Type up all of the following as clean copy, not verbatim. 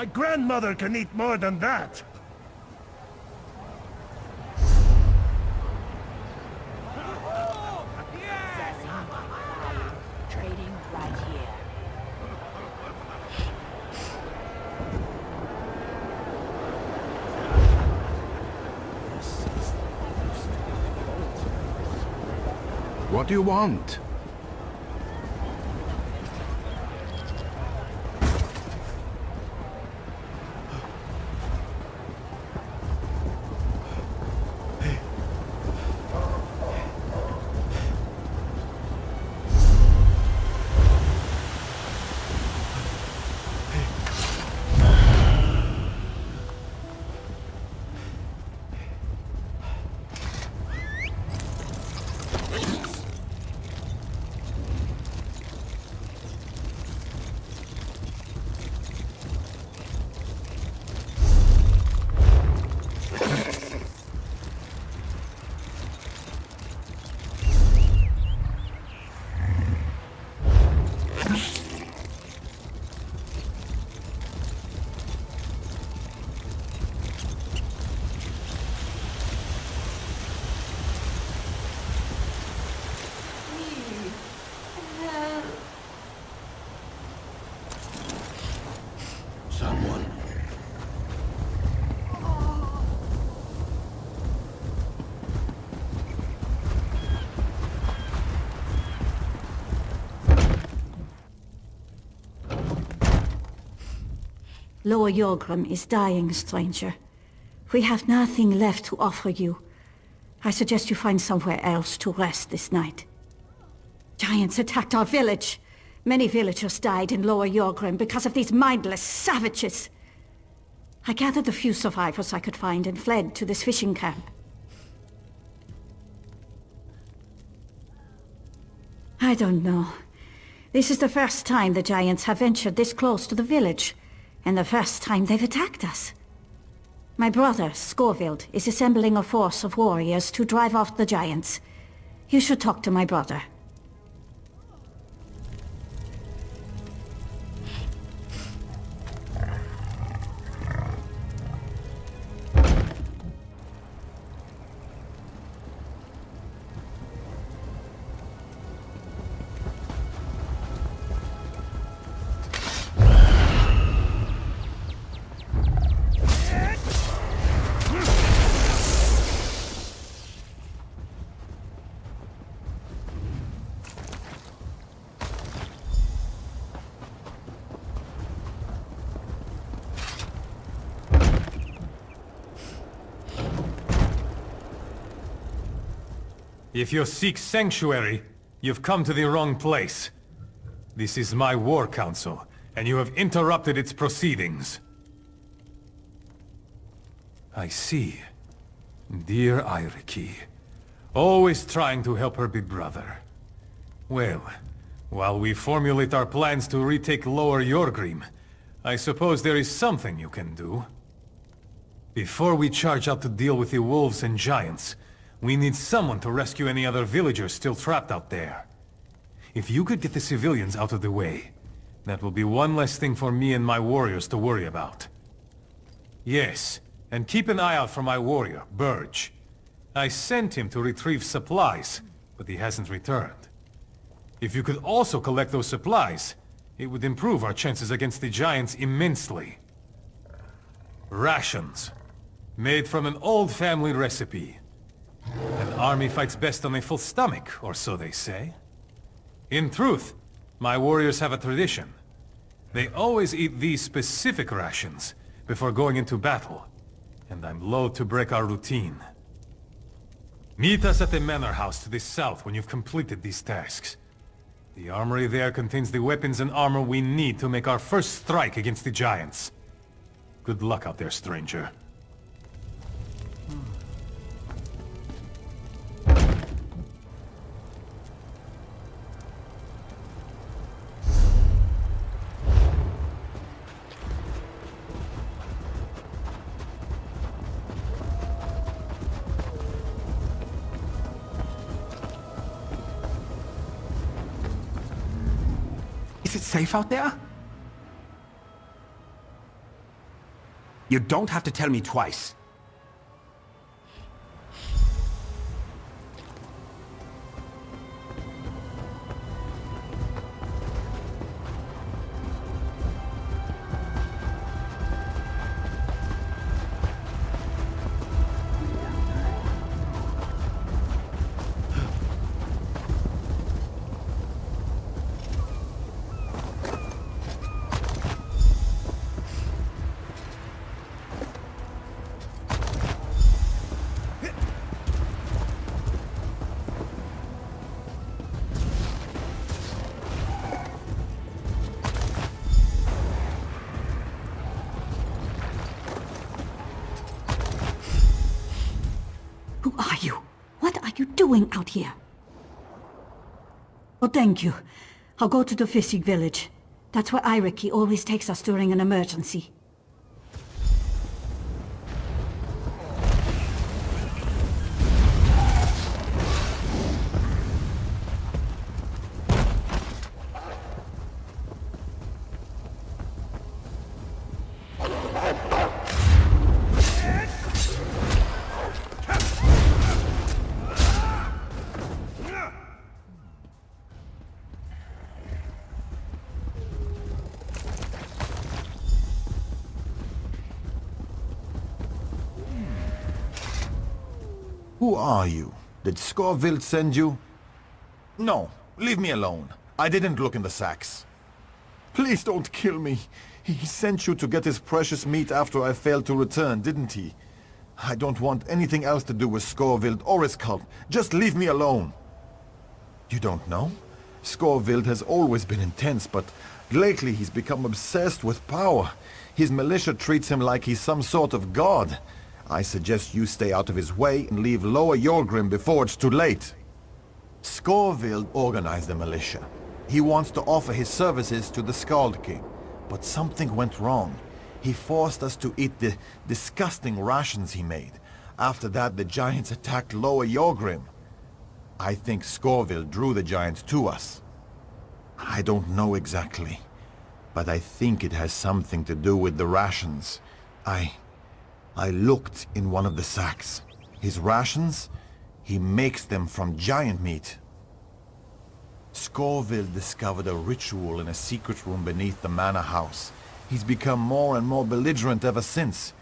My grandmother can eat more than that! Trading right here. What do you want? Someone. Lower Yorgrim is dying, stranger. We have nothing left to offer you. I suggest you find somewhere else to rest this night. Giants attacked our village. Many villagers died in Lower Yorgrim because of these mindless savages. I gathered the few survivors I could find and fled to this fishing camp. I don't know. This is the first time the Giants have ventured this close to the village, and the first time they've attacked us. My brother, Scorvild, is assembling a force of warriors to drive off the Giants. You should talk to my brother. If you seek sanctuary, you've come to the wrong place. This is my war council, and you have interrupted its proceedings. I see. Dear Eiriki, always trying to help her big brother. Well, while we formulate our plans to retake Lower Yorgrim, I suppose there is something you can do. Before we charge out to deal with the wolves and giants, we need someone to rescue any other villagers still trapped out there. If you could get the civilians out of the way, that will be one less thing for me and my warriors to worry about. Yes, and keep an eye out for my warrior, Burge. I sent him to retrieve supplies, but he hasn't returned. If you could also collect those supplies, it would improve our chances against the giants immensely. Rations. Made from an old family recipe. An army fights best on a full stomach, or so they say. In truth, my warriors have a tradition. They always eat these specific rations before going into battle, and I'm loath to break our routine. Meet us at the manor house to the south when you've completed these tasks. The armory there contains the weapons and armor we need to make our first strike against the giants. Good luck out there, stranger. Is it safe out there? You don't have to tell me twice. Who are you? What are you doing out here? Oh, thank you. I'll go to the fishing village. That's where Iriki always takes us during an emergency. Who are you? Did Scoville send you? No, leave me alone. I didn't look in the sacks. Please don't kill me. He sent you to get his precious meat after I failed to return, didn't he? I don't want anything else to do with Scoville or his cult. Just leave me alone. You don't know? Scoville has always been intense, but lately he's become obsessed with power. His militia treats him like he's some sort of god. I suggest you stay out of his way and leave Lower Yorgrim before it's too late. Scoville organized the militia. He wants to offer his services to the Skald King. But something went wrong. He forced us to eat the disgusting rations he made. After that, the giants attacked Lower Yorgrim. I think Scoville drew the giants to us. I don't know exactly, but I think it has something to do with the rations. I looked in one of the sacks. His rations? He makes them from giant meat. Scoville discovered a ritual in a secret room beneath the manor house. He's become more and more belligerent ever since.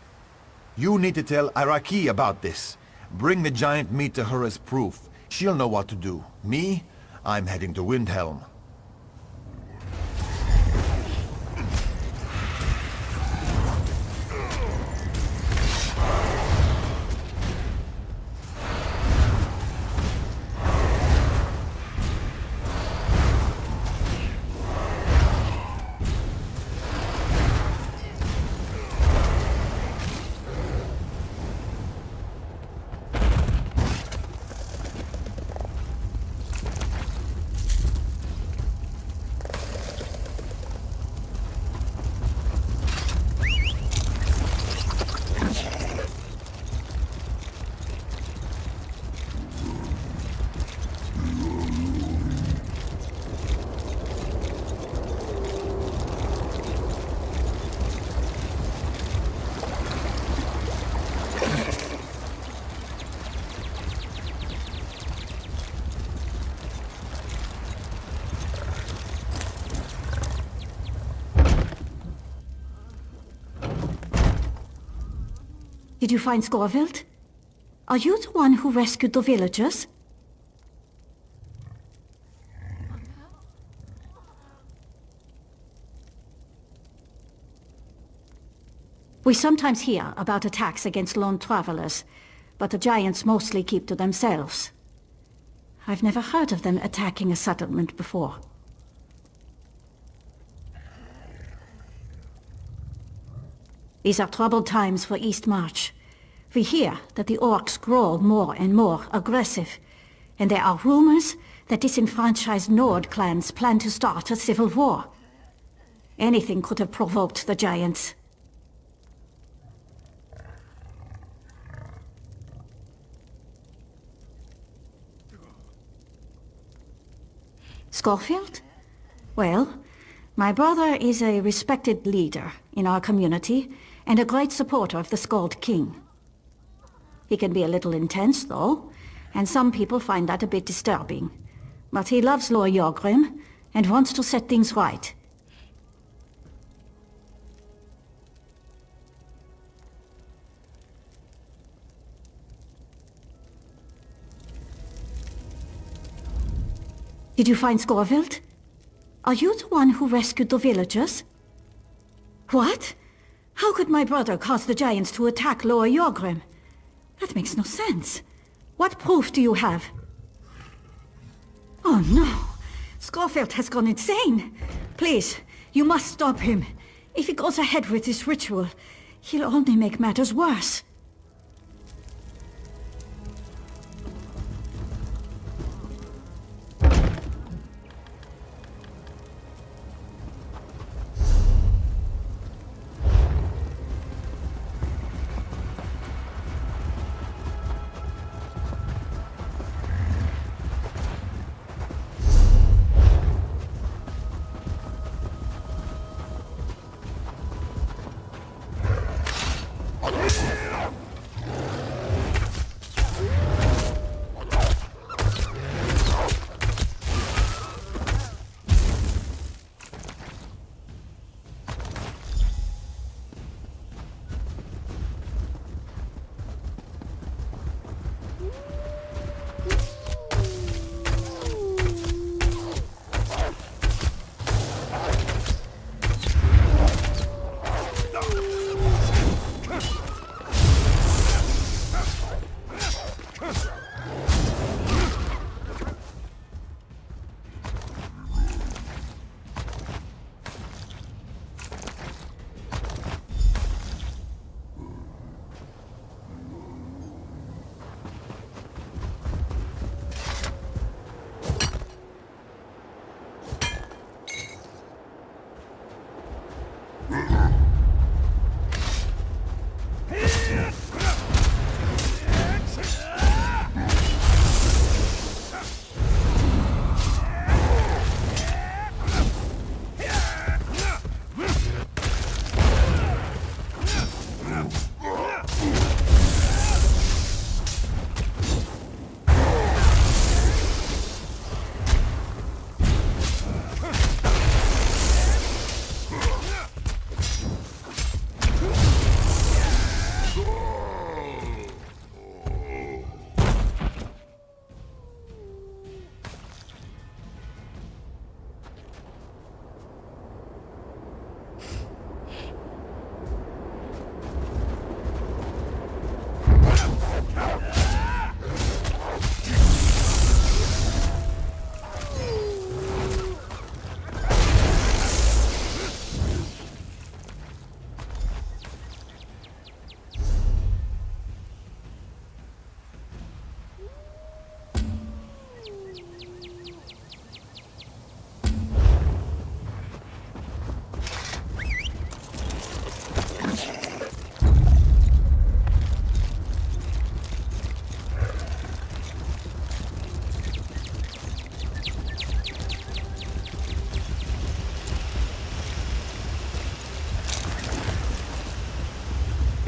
You need to tell Iraki about this. Bring the giant meat to her as proof. She'll know what to do. Me? I'm heading to Windhelm. Did you find Scoville? Are you the one who rescued the villagers? We sometimes hear about attacks against lone travelers, but the giants mostly keep to themselves. I've never heard of them attacking a settlement before. These are troubled times for East March. We hear that the orcs grow more and more aggressive, and there are rumors that disenfranchised Nord clans plan to start a civil war. Anything could have provoked the giants. Schofield? Well, my brother is a respected leader in our community, and a great supporter of the Scald King. He can be a little intense, though, and some people find that a bit disturbing. But he loves Lord Jorgrim, and wants to set things right. Did you find Scorvild? Are you the one who rescued the villagers? What? How could my brother cause the giants to attack Lower Jorgrim? That makes no sense. What proof do you have? Oh no! Scorfield has gone insane! Please, you must stop him. If he goes ahead with this ritual, he'll only make matters worse.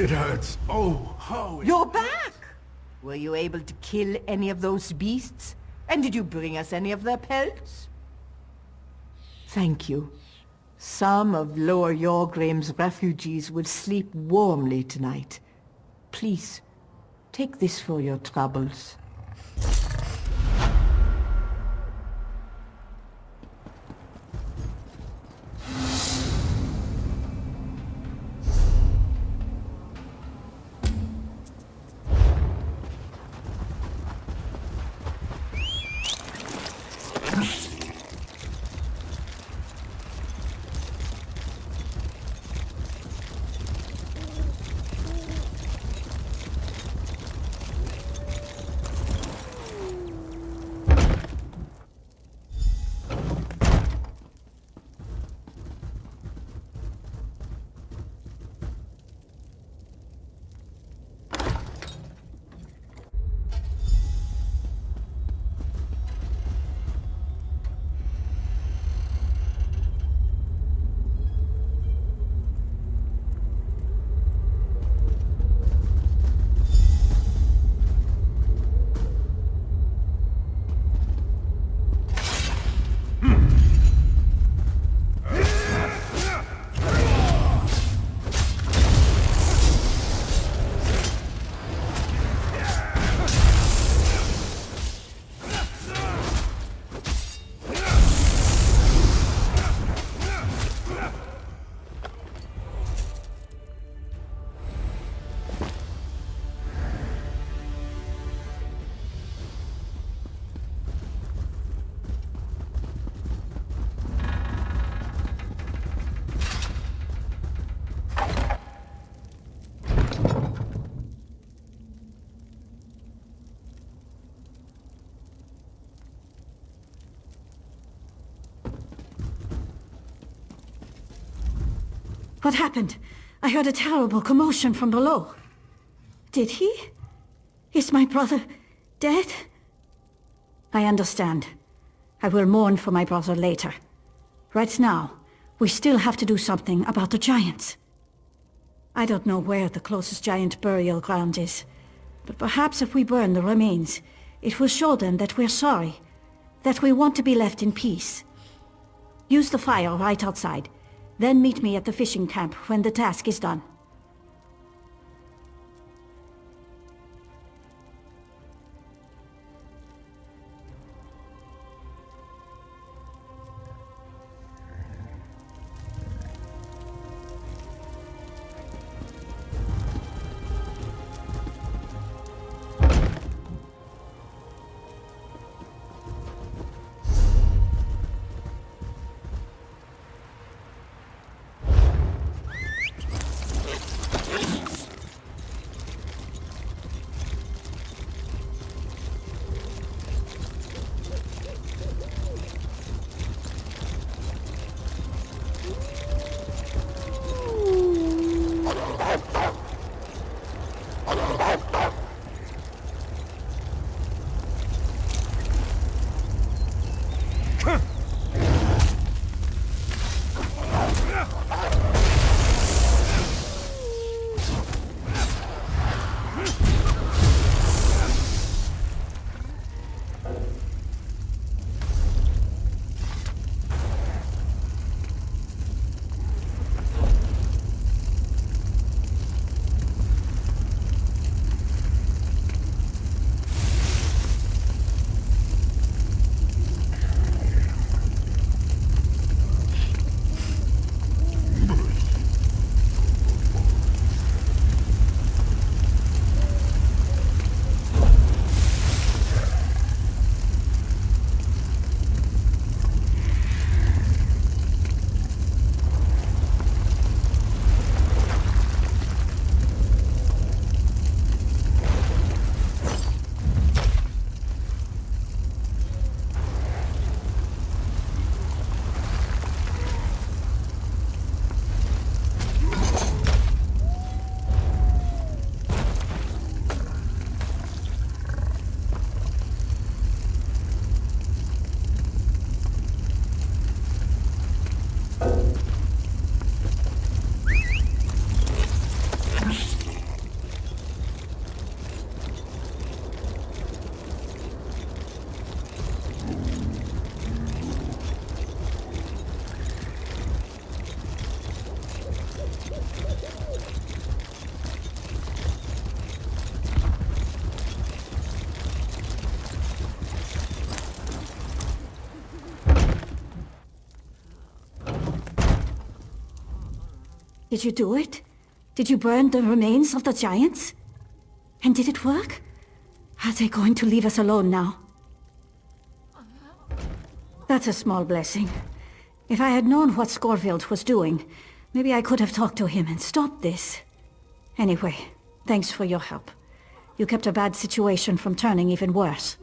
It hurts. Oh, how it... You're back! Were you able to kill any of those beasts? And did you bring us any of their pelts? Thank you. Some of Lower Jorgrim's refugees will sleep warmly tonight. Please, take this for your troubles. What happened? I heard a terrible commotion from below. Did he? Is my brother dead? I understand. I will mourn for my brother later. Right now, we still have to do something about the giants. I don't know where the closest giant burial ground is, but perhaps if we burn the remains, it will show them that we're sorry, that we want to be left in peace. Use the fire right outside, then meet me at the fishing camp when the task is done. Did you do it? Did you burn the remains of the giants? And did it work? Are they going to leave us alone now? That's a small blessing. If I had known what Scorvild was doing, maybe I could have talked to him and stopped this. Anyway, thanks for your help. You kept a bad situation from turning even worse.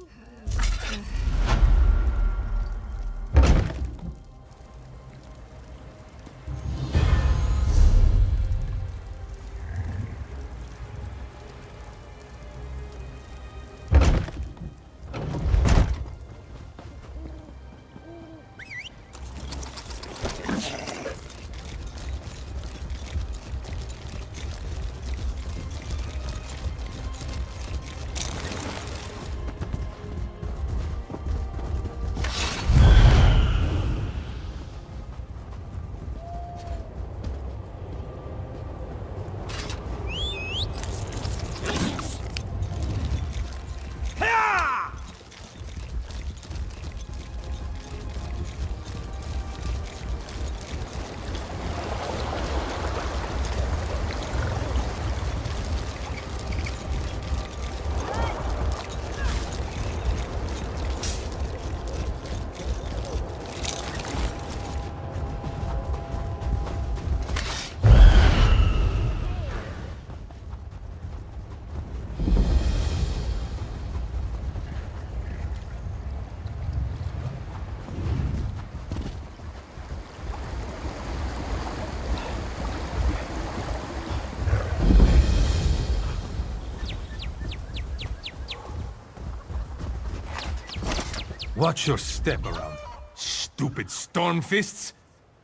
Watch your step around. Stupid Stormfists!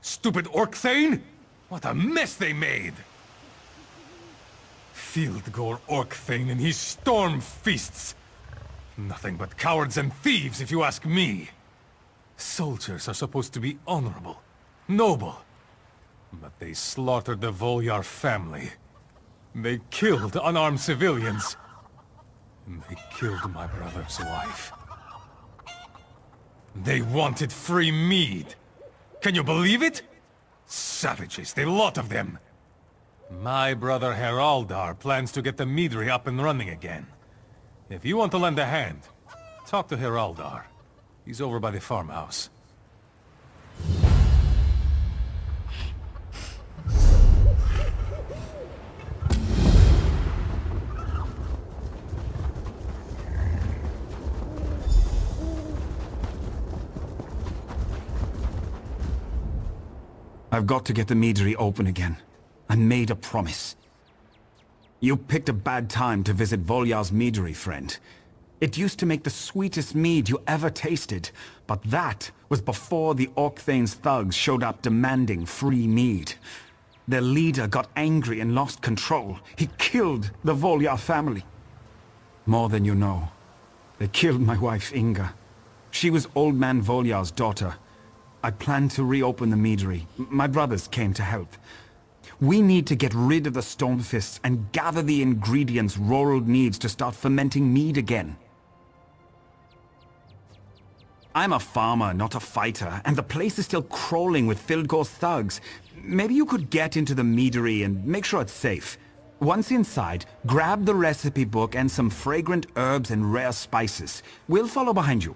Stupid Orc-Thane! What a mess they made! Field-gore Orc-Thane and his Stormfists! Nothing but cowards and thieves, if you ask me! Soldiers are supposed to be honorable, noble. But they slaughtered the Volyar family. They killed unarmed civilians. And they killed my brother's wife. They wanted free mead. Can you believe it? Savages, the lot of them. My brother Heraldar plans to get the meadery up and running again. If you want to lend a hand, talk to Heraldar. He's over by the farmhouse. I've got to get the meadery open again. I made a promise. You picked a bad time to visit Volyar's meadery, friend. It used to make the sweetest mead you ever tasted, but that was before the Orc-Thane's thugs showed up demanding free mead. Their leader got angry and lost control. He killed the Volyar family. More than you know. They killed my wife, Inga. She was Old Man Volyar's daughter. I planned to reopen the meadery. My brothers came to help. We need to get rid of the Stormfists and gather the ingredients Rorold needs to start fermenting mead again. I'm a farmer, not a fighter, and the place is still crawling with Fildgore's thugs. Maybe you could get into the meadery and make sure it's safe. Once inside, grab the recipe book and some fragrant herbs and rare spices. We'll follow behind you.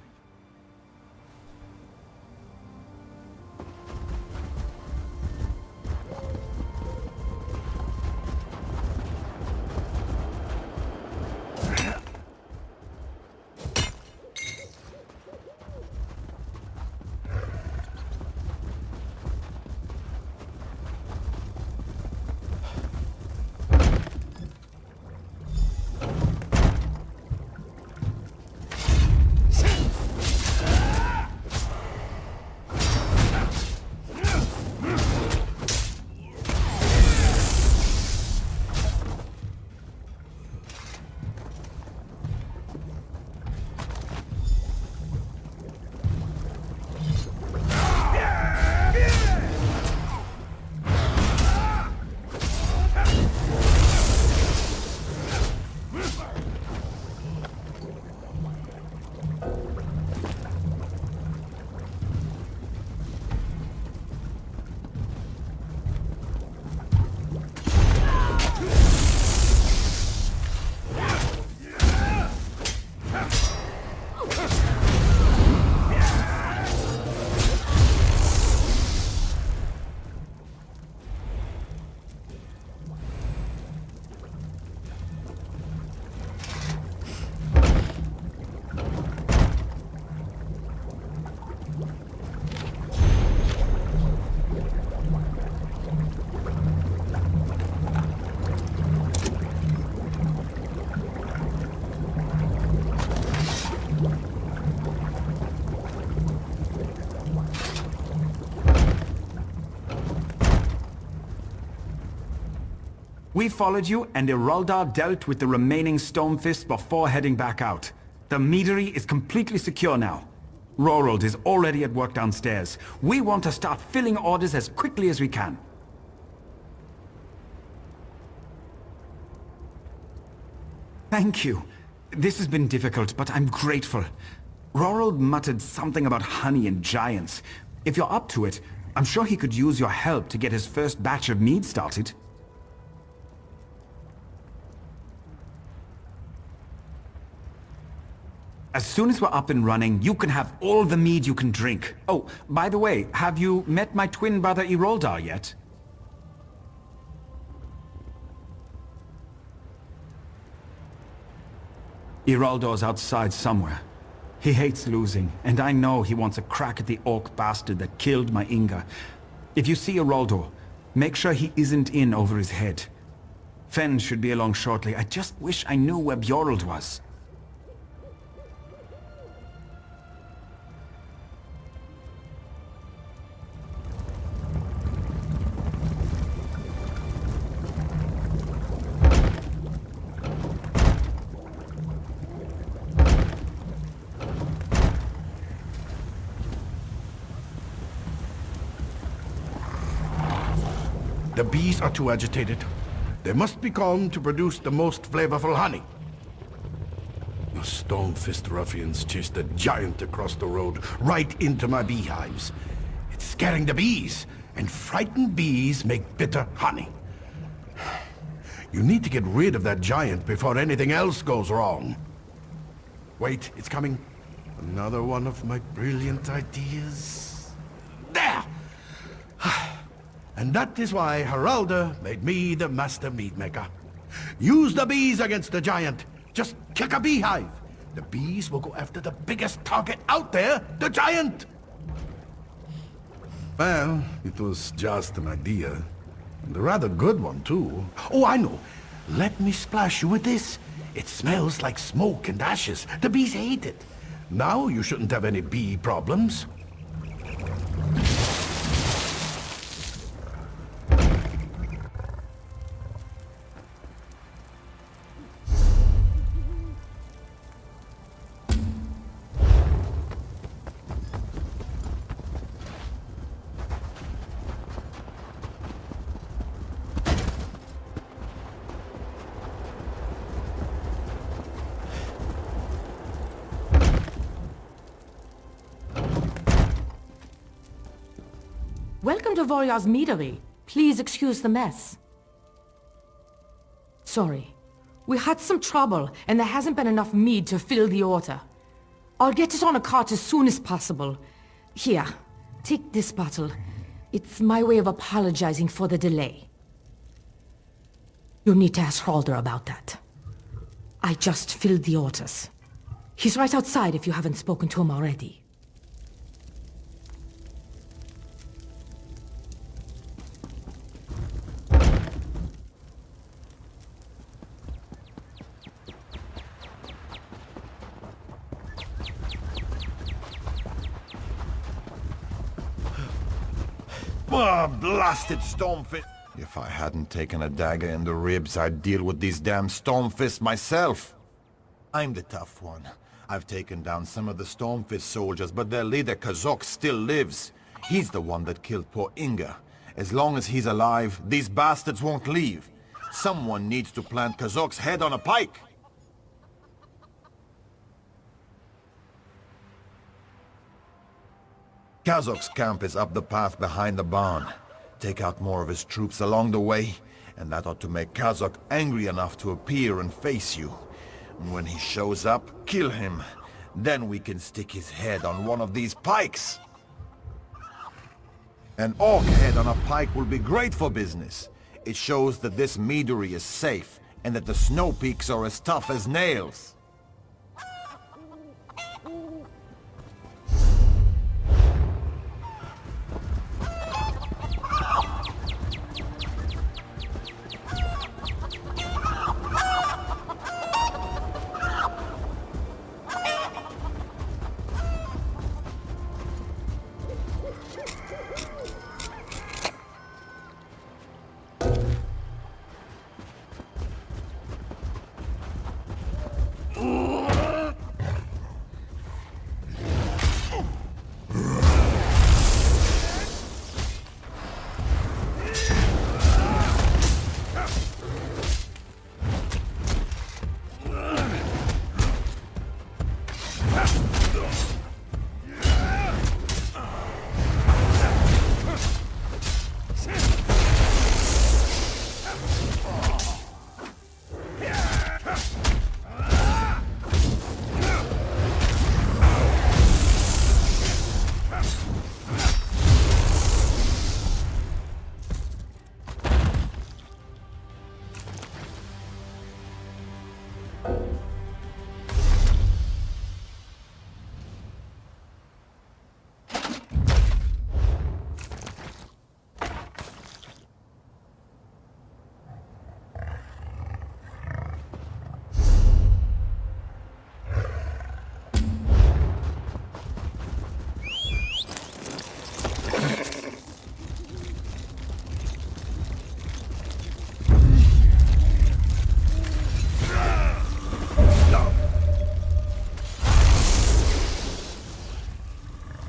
We followed you, and Heraldar dealt with the remaining Stormfists before heading back out. The meadery is completely secure now. Rorold is already at work downstairs. We want to start filling orders as quickly as we can. Thank you. This has been difficult, but I'm grateful. Rorold muttered something about honey and giants. If you're up to it, I'm sure he could use your help to get his first batch of mead started. As soon as we're up and running, you can have all the mead you can drink. Oh, by the way, have you met my twin brother Heraldar yet? Heraldar's outside somewhere. He hates losing, and I know he wants a crack at the orc bastard that killed my Inga. If you see Heraldar, make sure he isn't in over his head. Fen should be along shortly. I just wish I knew where Bjorld was. The bees are too agitated. They must be calmed to produce the most flavorful honey. The stone-fist ruffians chased a giant across the road, right into my beehives. It's scaring the bees, and frightened bees make bitter honey. You need to get rid of that giant before anything else goes wrong. Wait, it's coming. Another one of my brilliant ideas. There! And that is why Haralda made me the master meat maker. Use the bees against the giant. Just kick a beehive. The bees will go after the biggest target out there, the giant! Well, it was just an idea. And a rather good one, too. Oh, I know. Let me splash you with this. It smells like smoke and ashes. The bees hate it. Now you shouldn't have any bee problems. Welcome to Volyar's meadery. Please excuse the mess. Sorry. We had some trouble, and there hasn't been enough mead to fill the order. I'll get it on a cart as soon as possible. Here, take this bottle. It's my way of apologizing for the delay. You'll need to ask Halder about that. I just filled the orders. He's right outside if you haven't spoken to him already. Ah, blasted Stormfist! If I hadn't taken a dagger in the ribs, I'd deal with these damn Stormfists myself. I'm the tough one. I've taken down some of the Stormfist soldiers, but their leader Kazok still lives. He's the one that killed poor Inga. As long as he's alive, these bastards won't leave. Someone needs to plant Kazok's head on a pike. Kazok's camp is up the path behind the barn. Take out more of his troops along the way, and that ought to make Kazok angry enough to appear and face you. And when he shows up, kill him. Then we can stick his head on one of these pikes. An orc head on a pike will be great for business. It shows that this meadery is safe, and that the snow peaks are as tough as nails.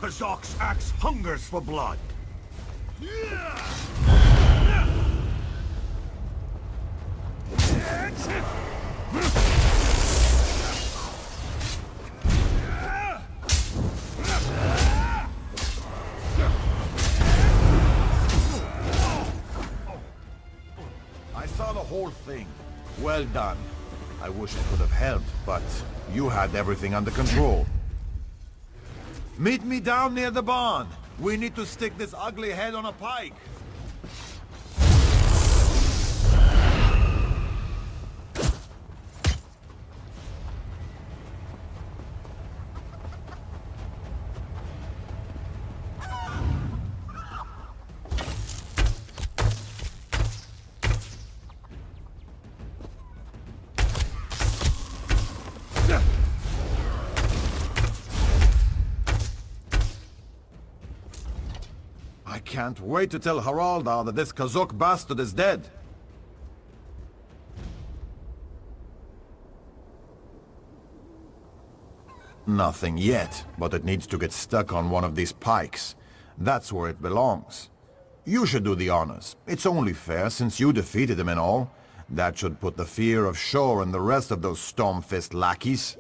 Kazok's axe hungers for blood. I saw the whole thing. Well done. I wish I could have helped, but you had everything under control. Meet me down near the barn. We need to stick this ugly head on a pike. I can't wait to tell Haraldar that this Kazuk bastard is dead. Nothing yet, but it needs to get stuck on one of these pikes. That's where it belongs. You should do the honors. It's only fair, since you defeated him and all. That should put the fear of Shor and the rest of those Stormfist lackeys.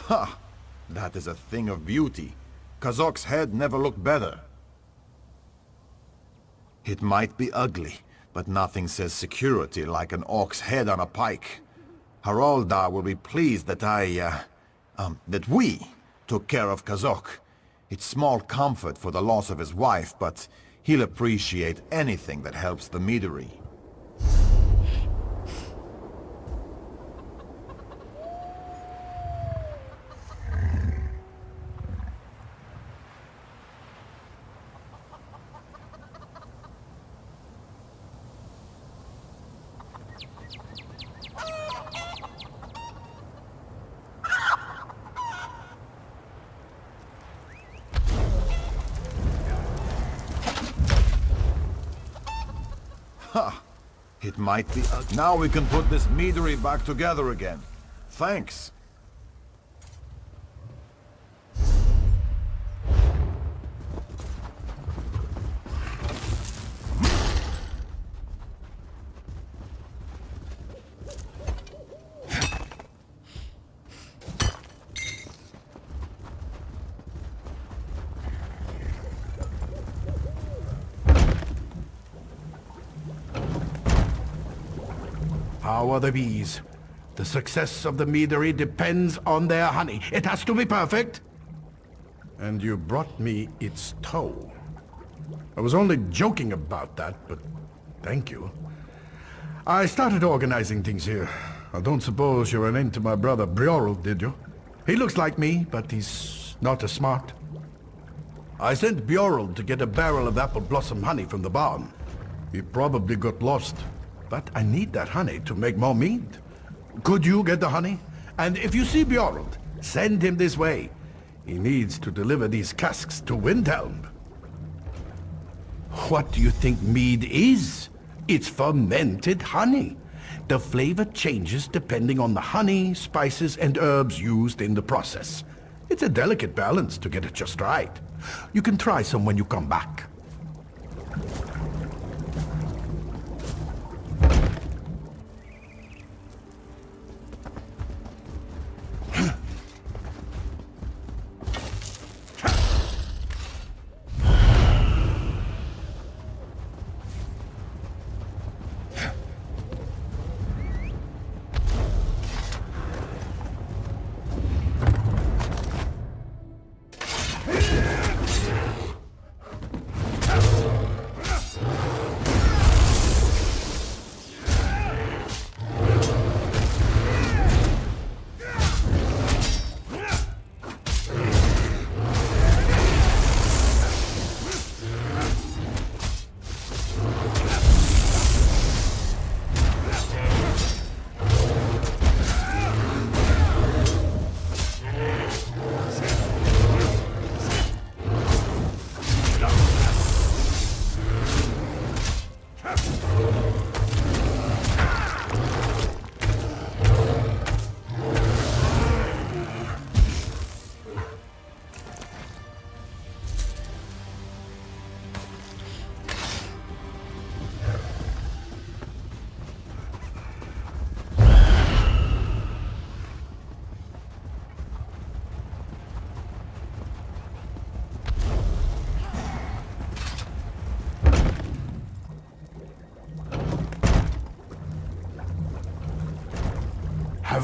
Ha! That is a thing of beauty. Kazok's head never looked better. It might be ugly, but nothing says security like an orc's head on a pike. Haraldar will be pleased that that we took care of Kazok. It's small comfort for the loss of his wife, but he'll appreciate anything that helps the Meadery. Ha! It might be... Now we can put this Meadery back together again. Thanks. How are the bees? The success of the meadery depends on their honey. It has to be perfect. And you brought me its toe. I was only joking about that, but thank you. I started organizing things here. I don't suppose you ran into my brother Briorel, did you? He looks like me, but he's not as smart. I sent Bjorl to get a barrel of apple blossom honey from the barn. He probably got lost. But I need that honey to make more mead. Could you get the honey? And if you see Bjorl, send him this way. He needs to deliver these casks to Windhelm. What do you think mead is? It's fermented honey. The flavor changes depending on the honey, spices, and herbs used in the process. It's a delicate balance to get it just right. You can try some when you come back.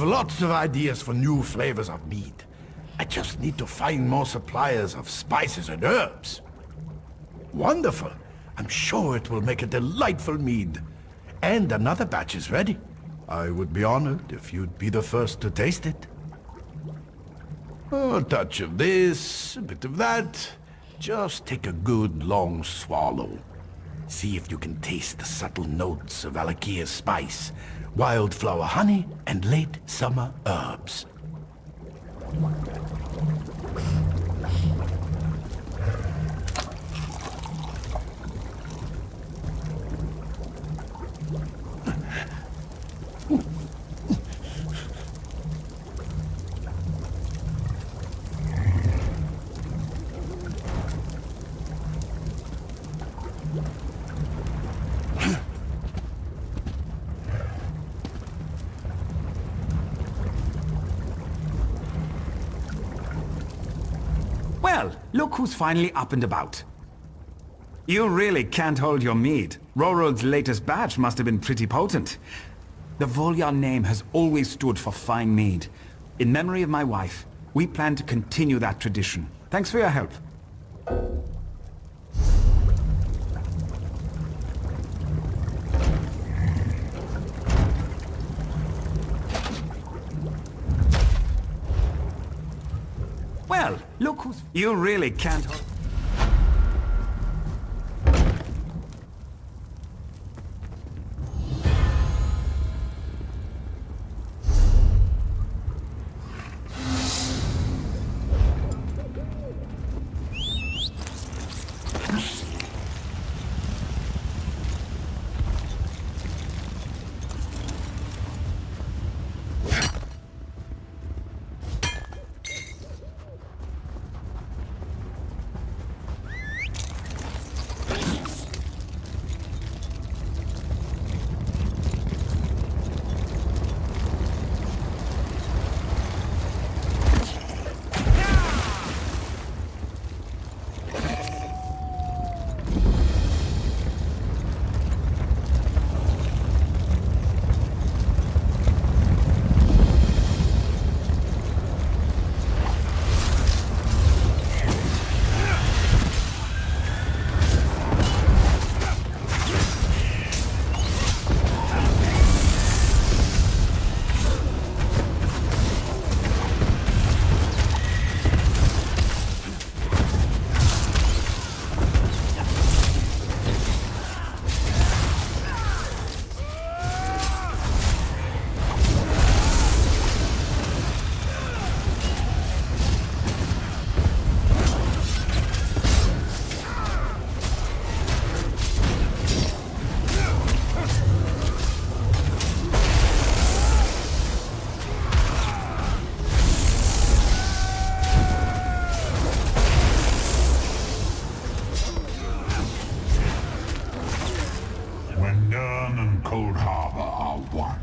have lots of ideas for new flavors of mead. I just need to find more suppliers of spices and herbs. Wonderful. I'm sure it will make a delightful mead. And another batch is ready. I would be honored if you'd be the first to taste it. Oh, a touch of this, a bit of that. Just take a good long swallow. See if you can taste the subtle notes of Alakia's spice, wildflower honey, and late summer herbs. Well, look who's finally up and about. You really can't hold your mead. Rorold's latest batch must have been pretty potent. The Volya name has always stood for fine mead. In memory of my wife, we plan to continue that tradition. Thanks for your help. Well, look who's... You really can't hold... Cold Harbor are one.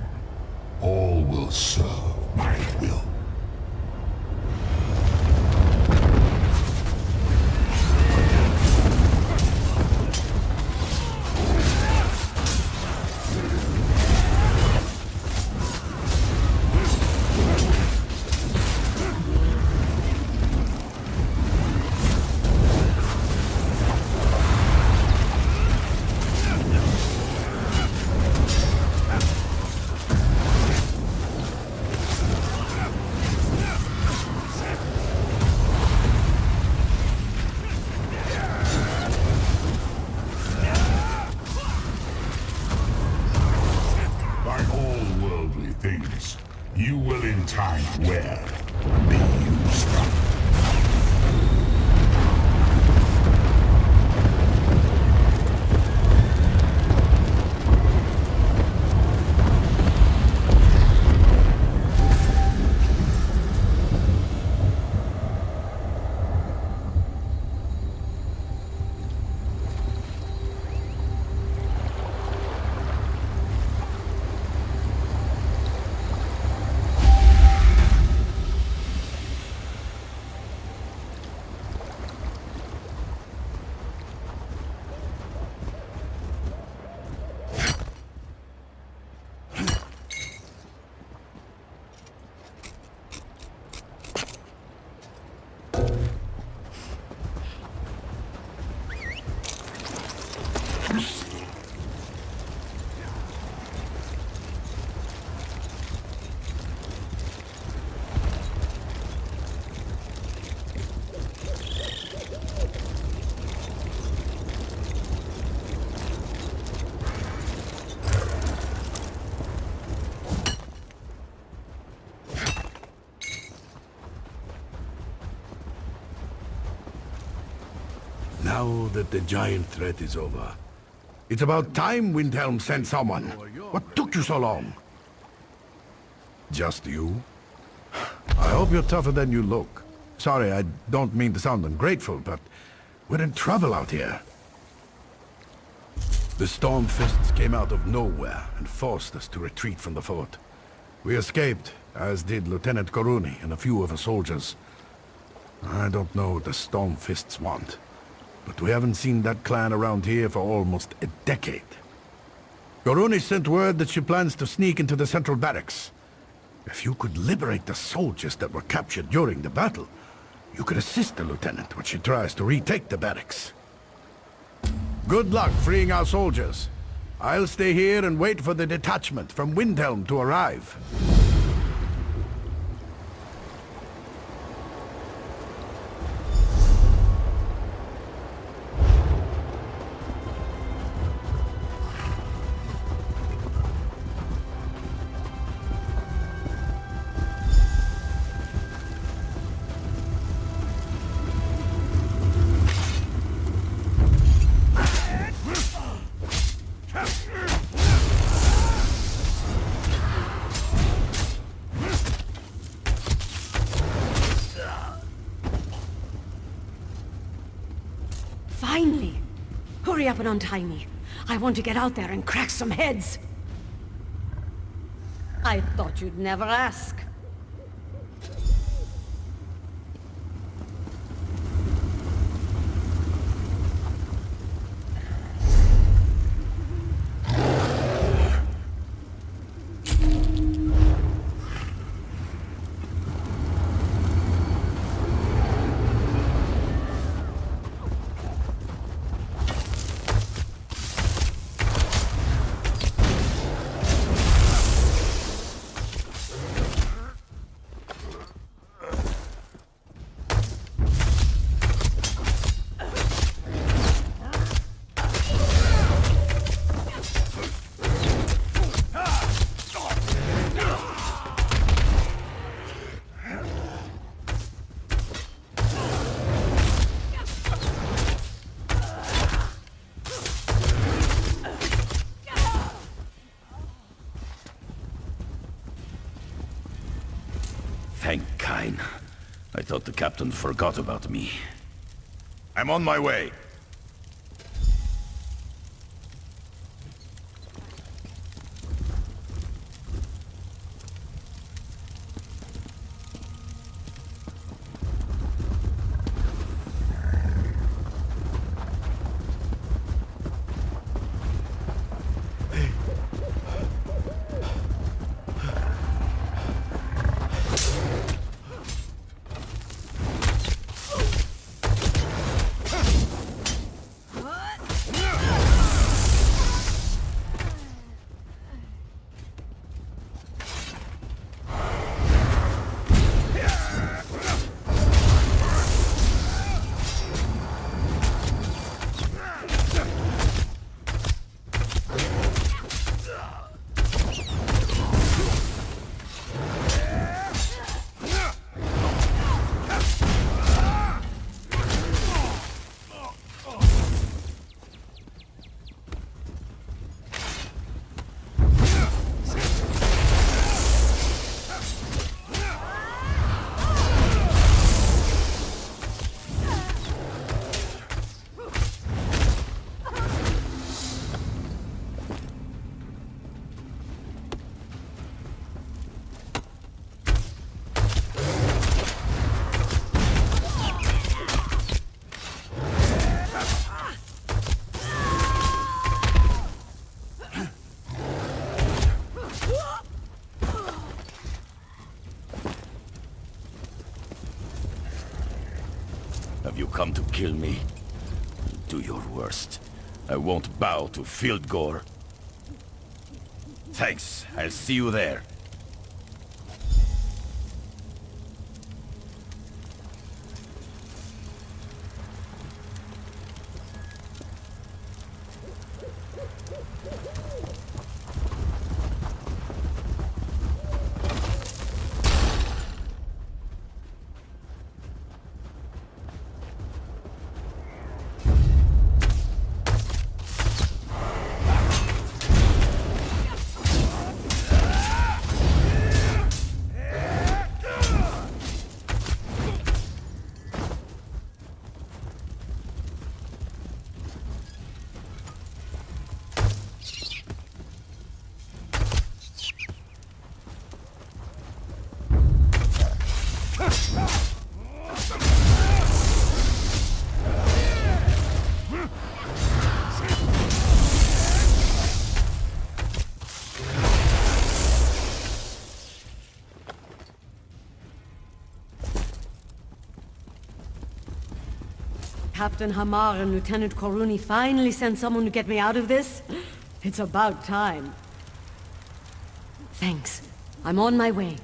All will serve my will. You will in time wear and be used up. Now that the giant threat is over, it's about time Windhelm sent someone. What took you so long? Just you? I hope you're tougher than you look. Sorry, I don't mean to sound ungrateful, but we're in trouble out here. The Stormfists came out of nowhere and forced us to retreat from the fort. We escaped, as did Lieutenant Koruni and a few of her soldiers. I don't know what the Stormfists want, but we haven't seen that clan around here for almost a decade. Koruni sent word that she plans to sneak into the central barracks. If you could liberate the soldiers that were captured during the battle, you could assist the lieutenant when she tries to retake the barracks. Good luck freeing our soldiers. I'll stay here and wait for the detachment from Windhelm to arrive. Finally! Hurry up and untie me. I want to get out there and crack some heads. I thought you'd never ask. Thank Kain. I thought the captain forgot about me. I'm on my way. Have you come to kill me? Do your worst. I won't bow to field gore. Thanks. I'll see you there. Captain Hamar and Lieutenant Koruni finally sent someone to get me out of this? It's about time. Thanks. I'm on my way.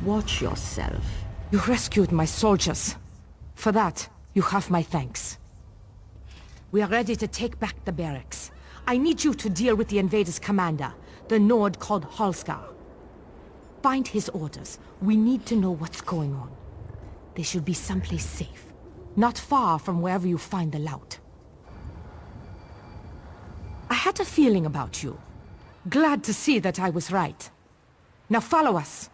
Watch yourself. You rescued my soldiers. For that, you have my thanks. We are ready to take back the barracks. I need you to deal with the invaders' commander, the Nord called Halskar. Find his orders. We need to know what's going on. They should be someplace safe. Not far from wherever you find the lout. I had a feeling about you. Glad to see that I was right. Now follow us.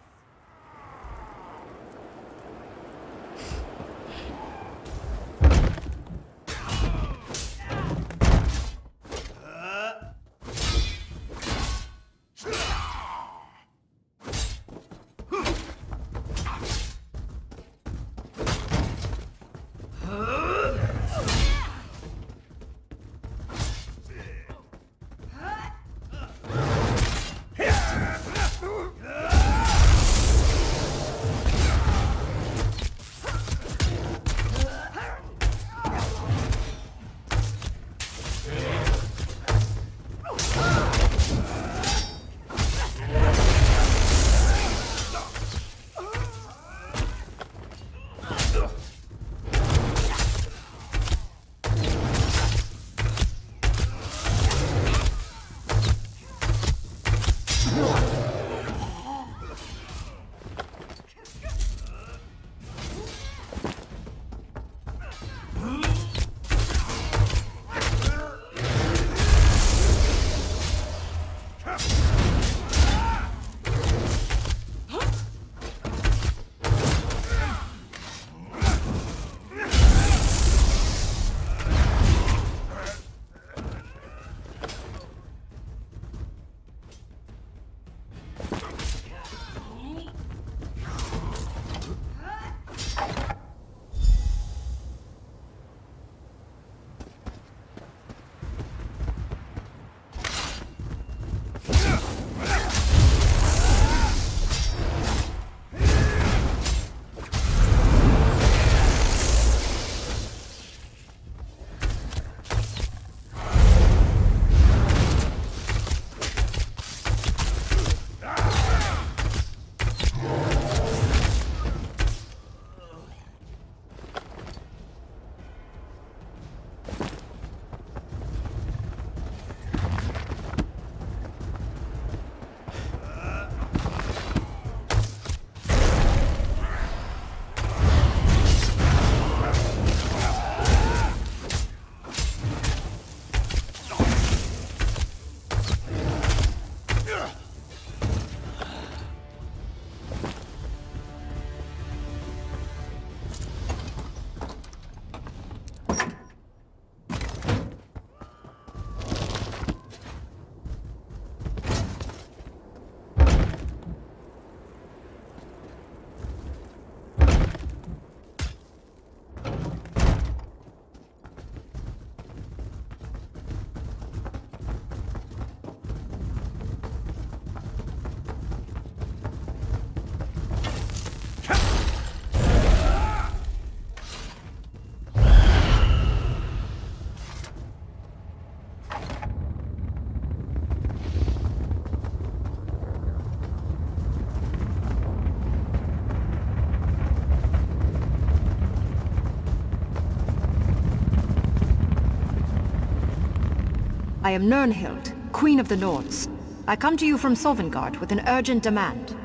I am Nirnhild, Queen of the Nords. I come to you from Sovngarde with an urgent demand.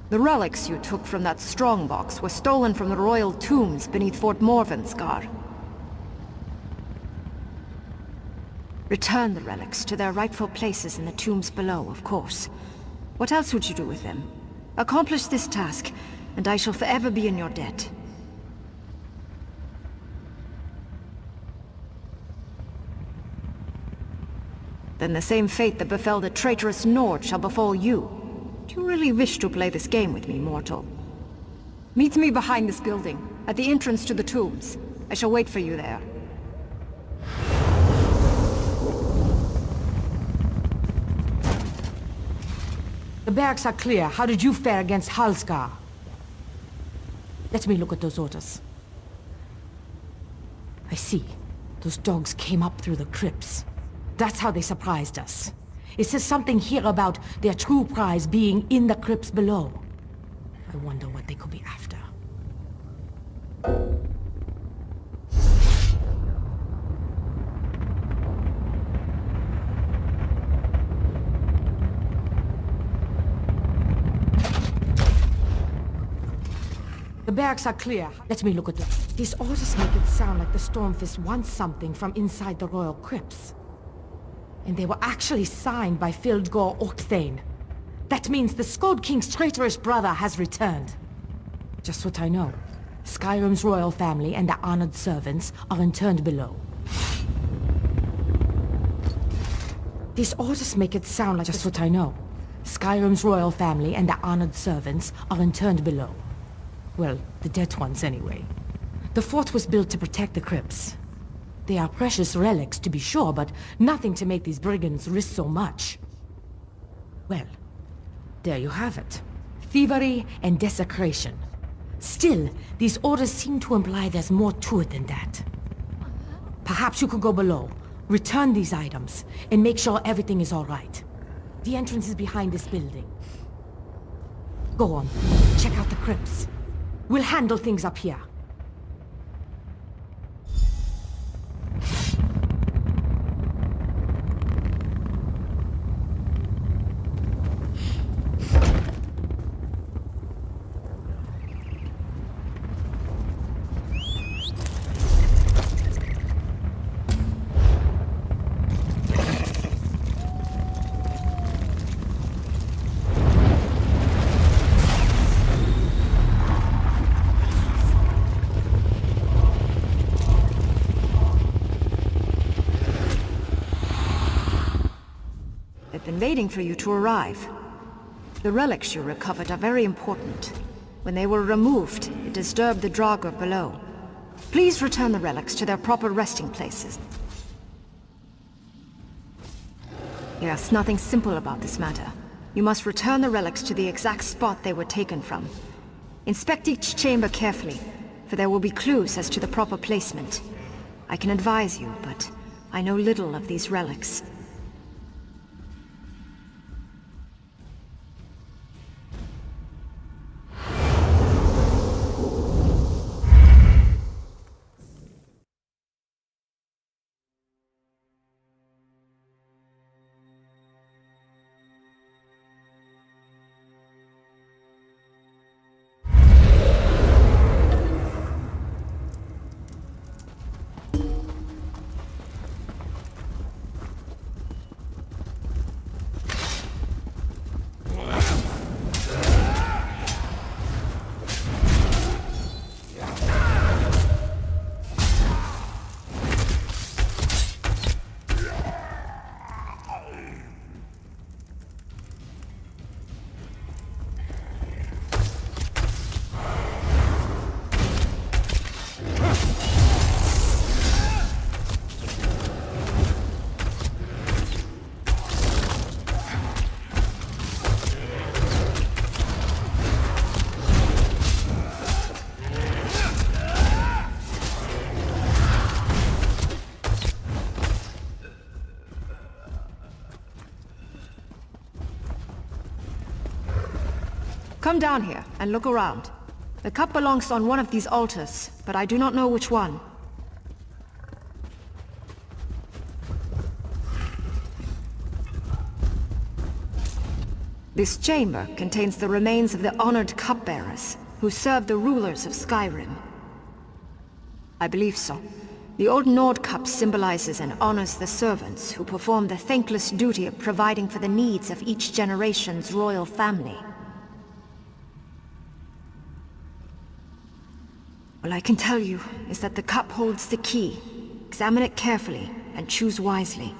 The relics you took from that strongbox were stolen from the royal tombs beneath Fort Morvenskar. Return the relics to their rightful places in the tombs below, of course. What else would you do with them? Accomplish this task, and I shall forever be in your debt. Then the same fate that befell the traitorous Nord shall befall you. Do you really wish to play this game with me, mortal? Meet me behind this building, at the entrance to the tombs. I shall wait for you there. The barracks are clear. How did you fare against Halskar? Let me look at those orders. I see. Those dogs came up through the crypts. That's how they surprised us. It says something here about their true prize being in the crypts below. I wonder what they could be after. The barracks are clear. Let me look at them. These orders make it sound like the Stormfist wants something from inside the royal crypts. And they were actually signed by Fildgor Orkthane. That means the Skald King's traitorous brother has returned. Just what I know. Skyrim's royal family and their honored servants are interned below. These orders make it sound like just what I know. Skyrim's royal family and their honored servants are interned below. Well, the dead ones anyway. The fort was built to protect the crypts. They are precious relics to be sure, but nothing to make these brigands risk so much. Well, there you have it. Thievery and desecration. Still, these orders seem to imply there's more to it than that. Perhaps you could go below, return these items, and make sure everything is all right. The entrance is behind this building. Go on, check out the crypts. We'll handle things up here. Waiting for you to arrive. The relics you recovered are very important. When they were removed, it disturbed the Draugr below. Please return the relics to their proper resting places. Yes, nothing simple about this matter. You must return the relics to the exact spot they were taken from. Inspect each chamber carefully, for there will be clues as to the proper placement. I can advise you, but I know little of these relics. Come down here and look around. The cup belongs on one of these altars, but I do not know which one. This chamber contains the remains of the honored cupbearers who served the rulers of Skyrim. I believe so. The old Nord cup symbolizes and honors the servants who perform the thankless duty of providing for the needs of each generation's royal family. All I can tell you is that the cup holds the key. Examine it carefully and choose wisely.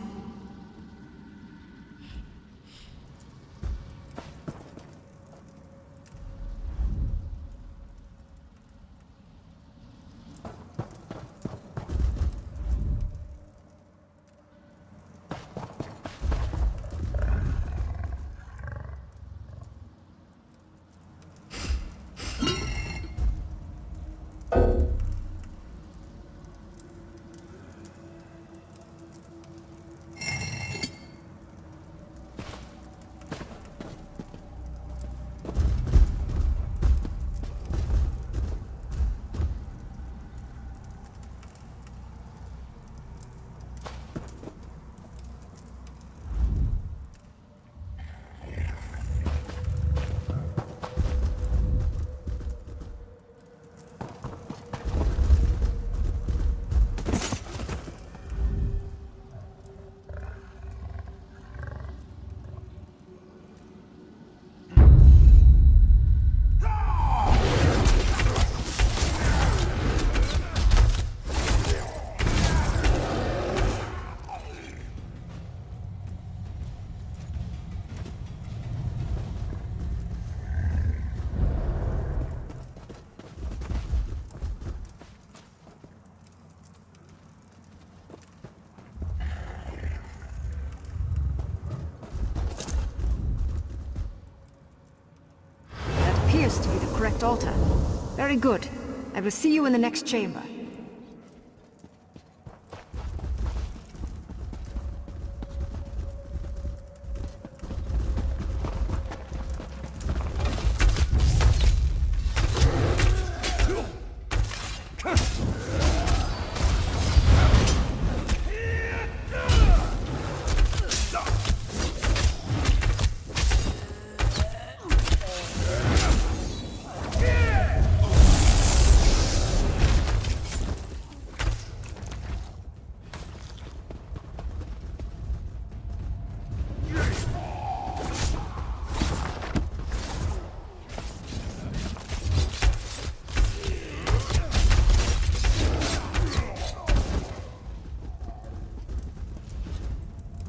appears to be the correct altar. Very good. I will see you in the next chamber.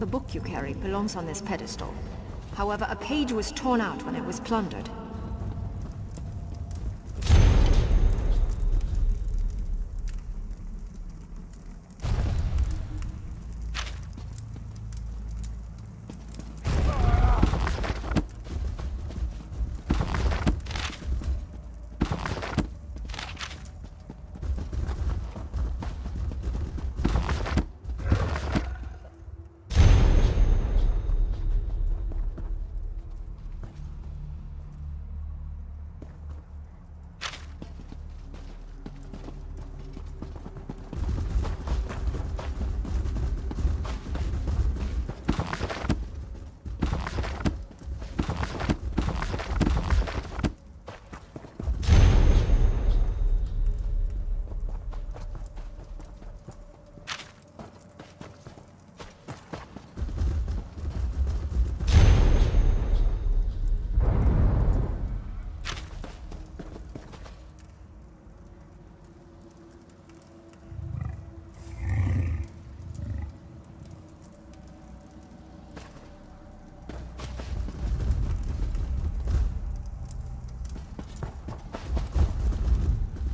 The book you carry belongs on this pedestal. However, a page was torn out when it was plundered.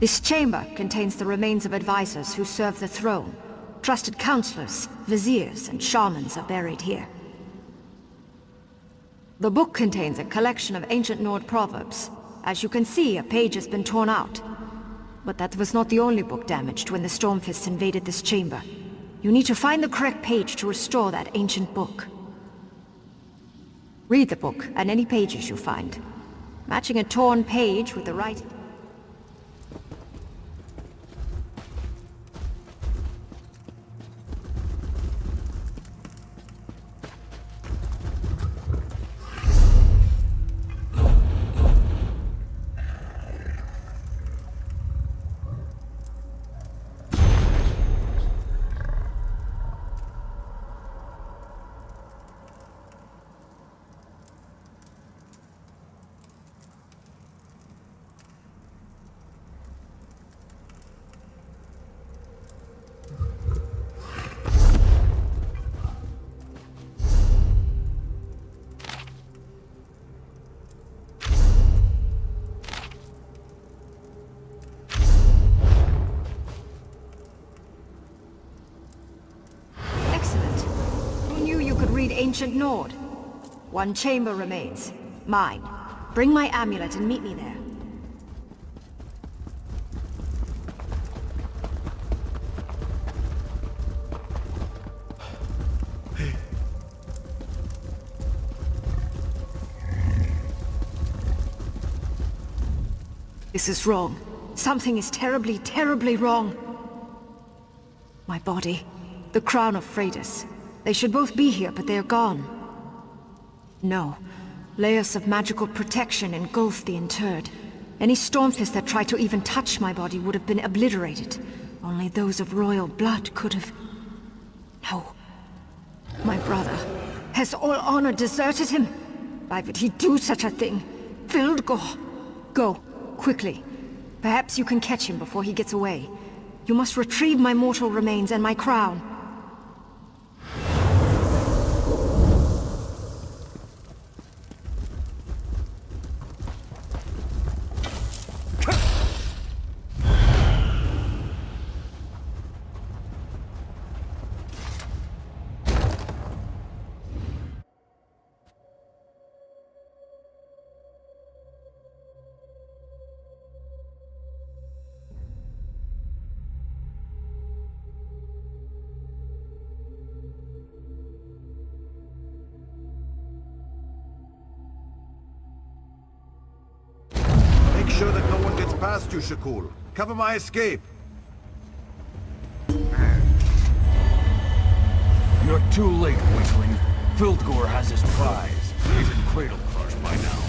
This chamber contains the remains of advisors who served the throne. Trusted counselors, viziers, and shamans are buried here. The book contains a collection of ancient Nord proverbs. As you can see, a page has been torn out. But that was not the only book damaged when the Stormfists invaded this chamber. You need to find the correct page to restore that ancient book. Read the book and any pages you find. Matching a torn page with the right... Ancient Nord. One chamber remains. Mine. Bring my amulet and meet me there. This is wrong. Something is terribly, terribly wrong. My body. The crown of Freydis. They should both be here, but they are gone. No. Layers of magical protection engulf the interred. Any Stormfist that tried to even touch my body would have been obliterated. Only those of royal blood could have... No. My brother. Has all honor deserted him? Why would he do such a thing? Vildgor! Go, quickly. Perhaps you can catch him before he gets away. You must retrieve my mortal remains and my crown. past you, Shakul. Cover my escape. You're too late, weakling. Fildgor has his prize. He's in Cradle Crush by now.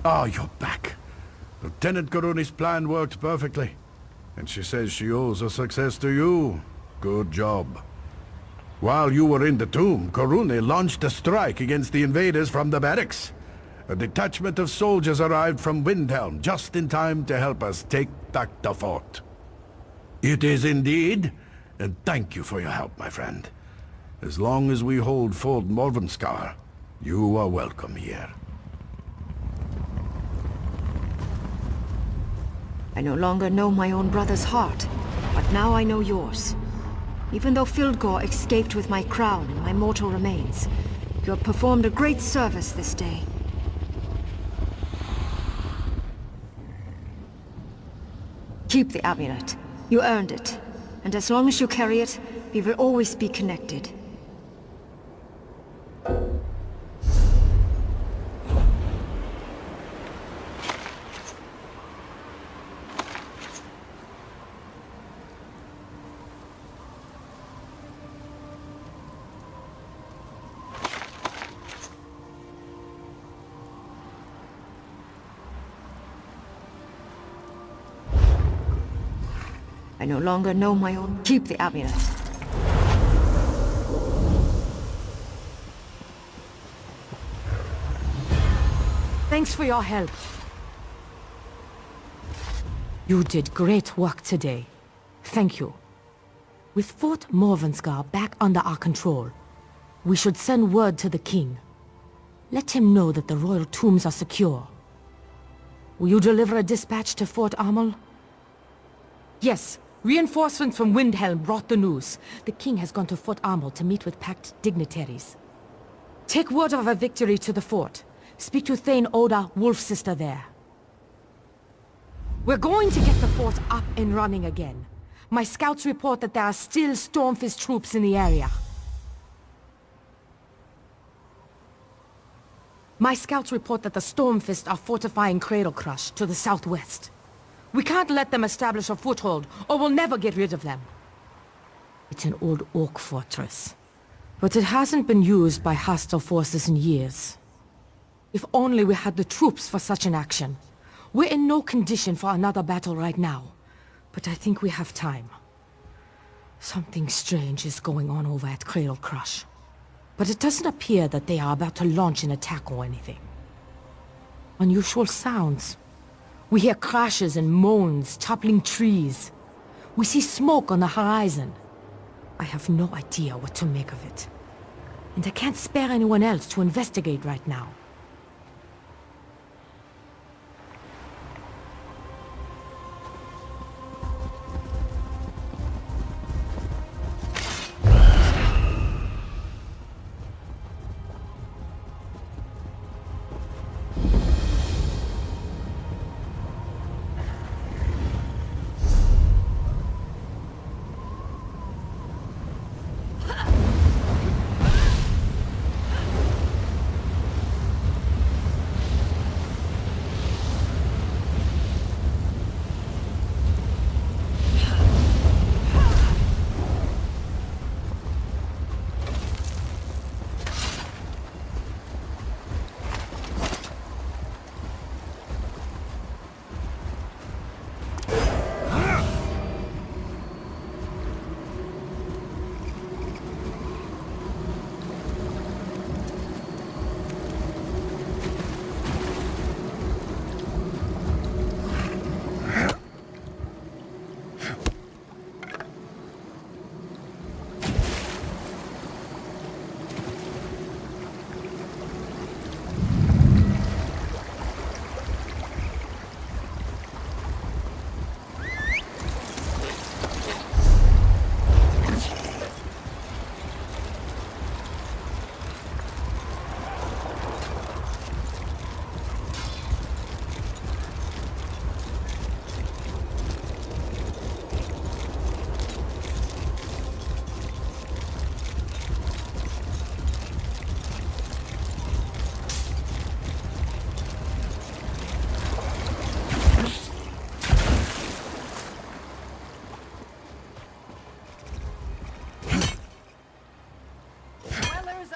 Ah, you're back. Lieutenant Karuni's plan worked perfectly. And she says she owes her success to you. Good job. While you were in the tomb, Karuni launched a strike against the invaders from the barracks. A detachment of soldiers arrived from Windhelm just in time to help us take back the fort. It is indeed, and thank you for your help, my friend. As long as we hold Fort Morvenskar, you are welcome here. I no longer know my own brother's heart, but now I know yours. Even though Fildgor escaped with my crown and my mortal remains, you have performed a great service this day. Keep the amulet. You earned it. And as long as you carry it, we will always be connected. I no longer know my own... Keep the amulet. Thanks for your help. You did great work today. Thank you. With Fort Morvenskar back under our control, we should send word to the king. Let him know that the royal tombs are secure. Will you deliver a dispatch to Fort Amal? Yes. Reinforcements from Windhelm brought the news. The king has gone to Fort Amal to meet with packed dignitaries. Take word of our victory to the fort. Speak to Thane Oda, Wolf's sister there. We're going to get the fort up and running again. My scouts report that there are still Stormfist troops in the area. My scouts report that the Stormfist are fortifying Cradle Crush to the southwest. We can't let them establish a foothold, or we'll never get rid of them. It's an old oak fortress, but it hasn't been used by hostile forces in years. If only we had the troops for such an action. We're in no condition for another battle right now, but I think we have time. Something strange is going on over at Cradle Crush, but it doesn't appear that they are about to launch an attack or anything. Unusual sounds. We hear crashes and moans, toppling trees. We see smoke on the horizon. I have no idea what to make of it. And I can't spare anyone else to investigate right now.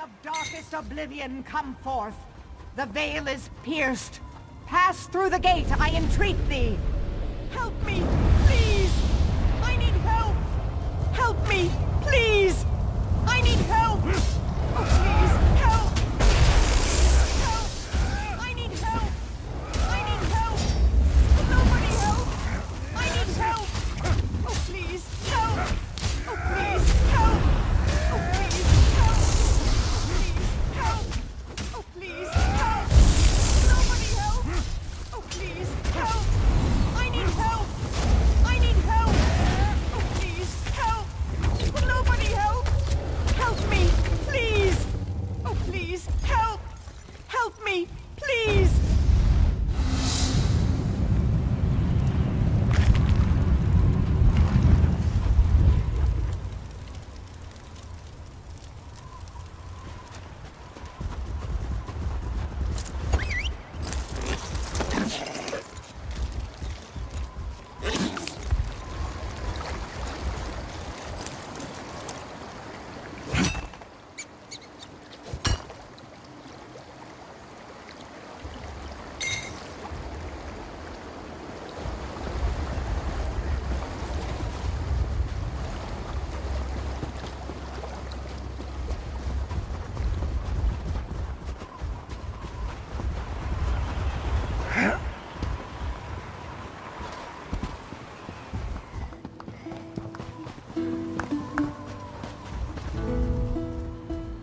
of darkest oblivion, come forth. The veil is pierced. Pass through the gate, I entreat thee. Help me, please! I need help! Help me, please! I need help! Oh, please, help! Help! I need help! I need help! Will nobody help? I need help! Oh, please, help! Oh, please, help! Oh, please, help! Please, help! Oh, please, help! Nobody help! Oh, please, help! I need help! I need help! Oh, please, help! Will nobody help? Help me, please! Oh, please, help! Help me, please!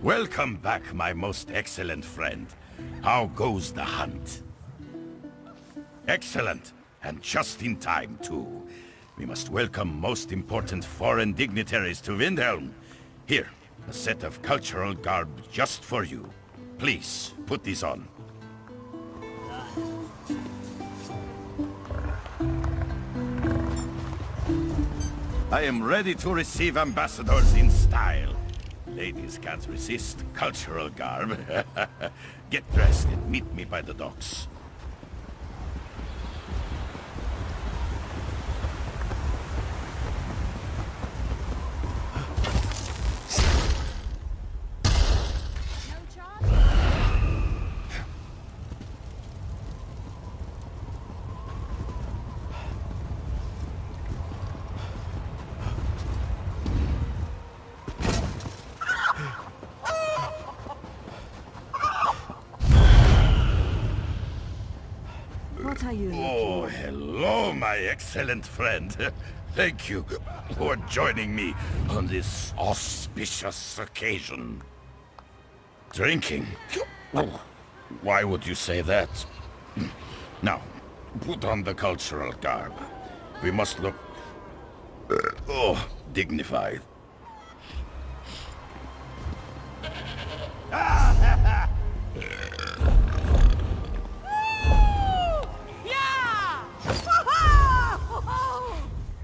Welcome back, my most excellent friend. How goes the hunt? Excellent, and just in time, too. We must welcome most important foreign dignitaries to Windhelm. Here, a set of cultural garb just for you. Please, put these on. I am ready to receive ambassadors in style. Ladies can't resist cultural garb. Get dressed and meet me by the docks. What are you looking Oh, hello, my excellent friend. Thank you for joining me on this auspicious occasion. Drinking? Why would you say that? Now, put on the cultural garb. We must look... dignified.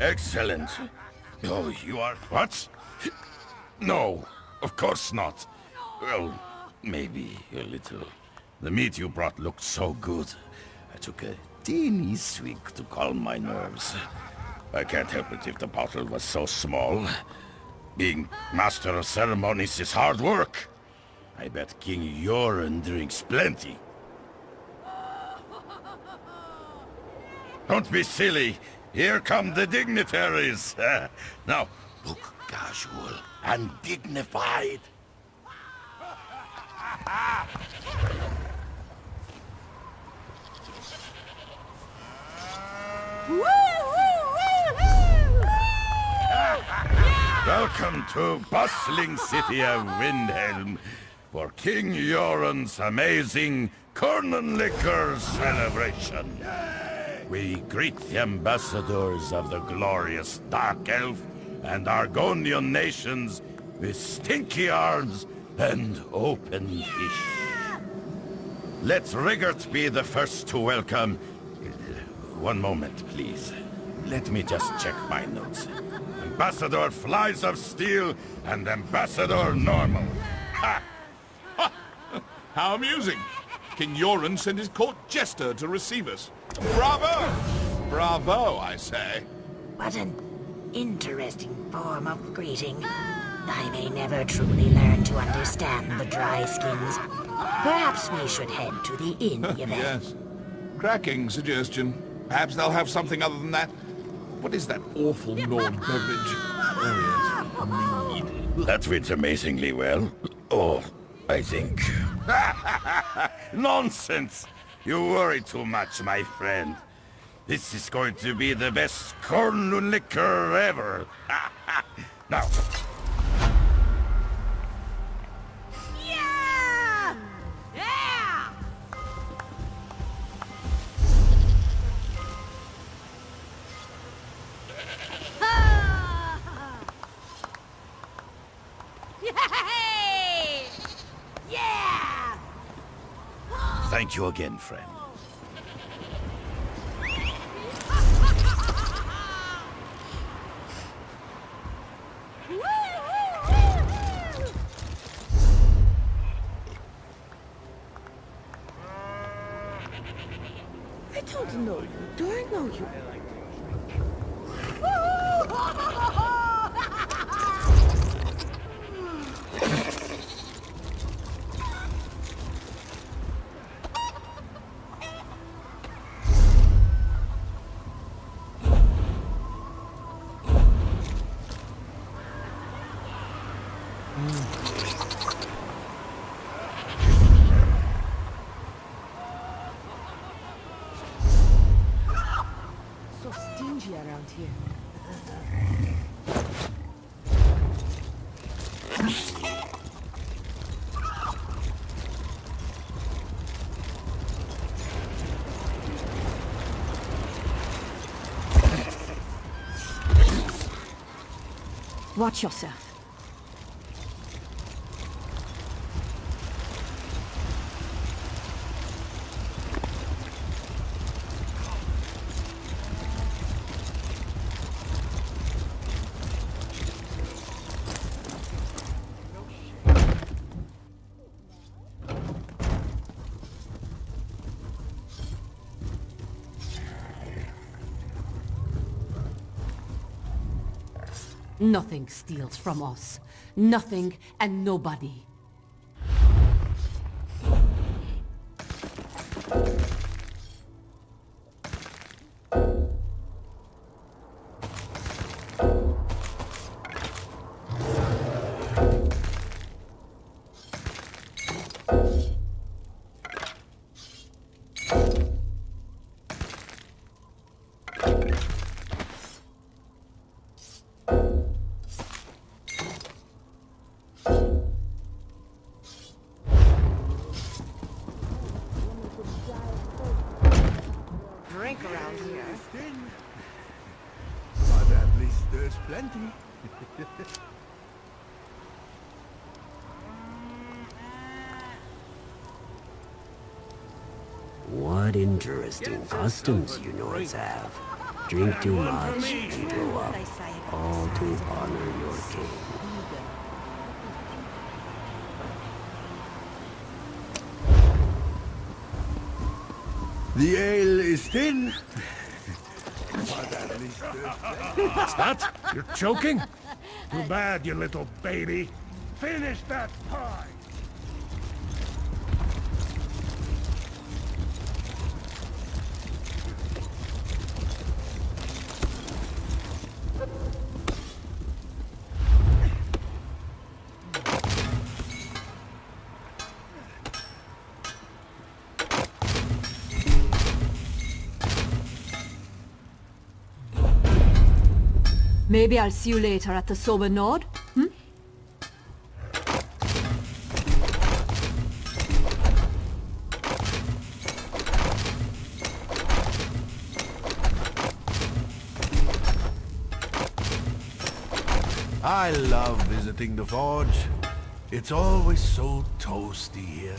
Excellent. Oh, you are... What? No, of course not. Well, maybe a little. The meat you brought looked so good. I took a teeny swig to calm my nerves. I can't help it if the bottle was so small. Being master of ceremonies is hard work. I bet King Yoren drinks plenty. Don't be silly. Here come the dignitaries. Now, look casual and dignified. Welcome to bustling city of Windhelm for King Yoren's amazing Corn Liquor celebration. We greet the ambassadors of the glorious Dark Elf and Argonian nations with stinky arms and open fish. Let Rigert be the first to welcome... One moment, please. Let me just check my notes. Ambassador Flies of Steel and Ambassador Normal. Ha! Ha! How amusing! King Yoren sent his court jester to receive us. Bravo! Bravo, I say. What an interesting form of greeting. I may never truly learn to understand the dry skins. Perhaps we should head to the inn event. Yes. Cracking suggestion. Perhaps they'll have something other than that. What is that awful Nord beverage? Oh, yes. Mead. That fits amazingly well. Oh, I think. Nonsense! You worry too much, my friend. This is going to be the best corn liquor ever. Now. Yeah! Yeah! Yay! Yeah! Thank you again, friend. I don't know you. Do I know you? So stingy around here. Watch yourself. Nothing steals from us. Nothing and nobody. Drink around here. But at least there's plenty. What interesting customs you Nords have. Drink too much and blow up, all to honor your king. The ale is thin. But at least there's plenty. What's that? You're choking? Too bad, you little baby. Finish that pie! Maybe I'll see you later at the Sober Nord, hmm? I love visiting the forge. It's always so toasty here.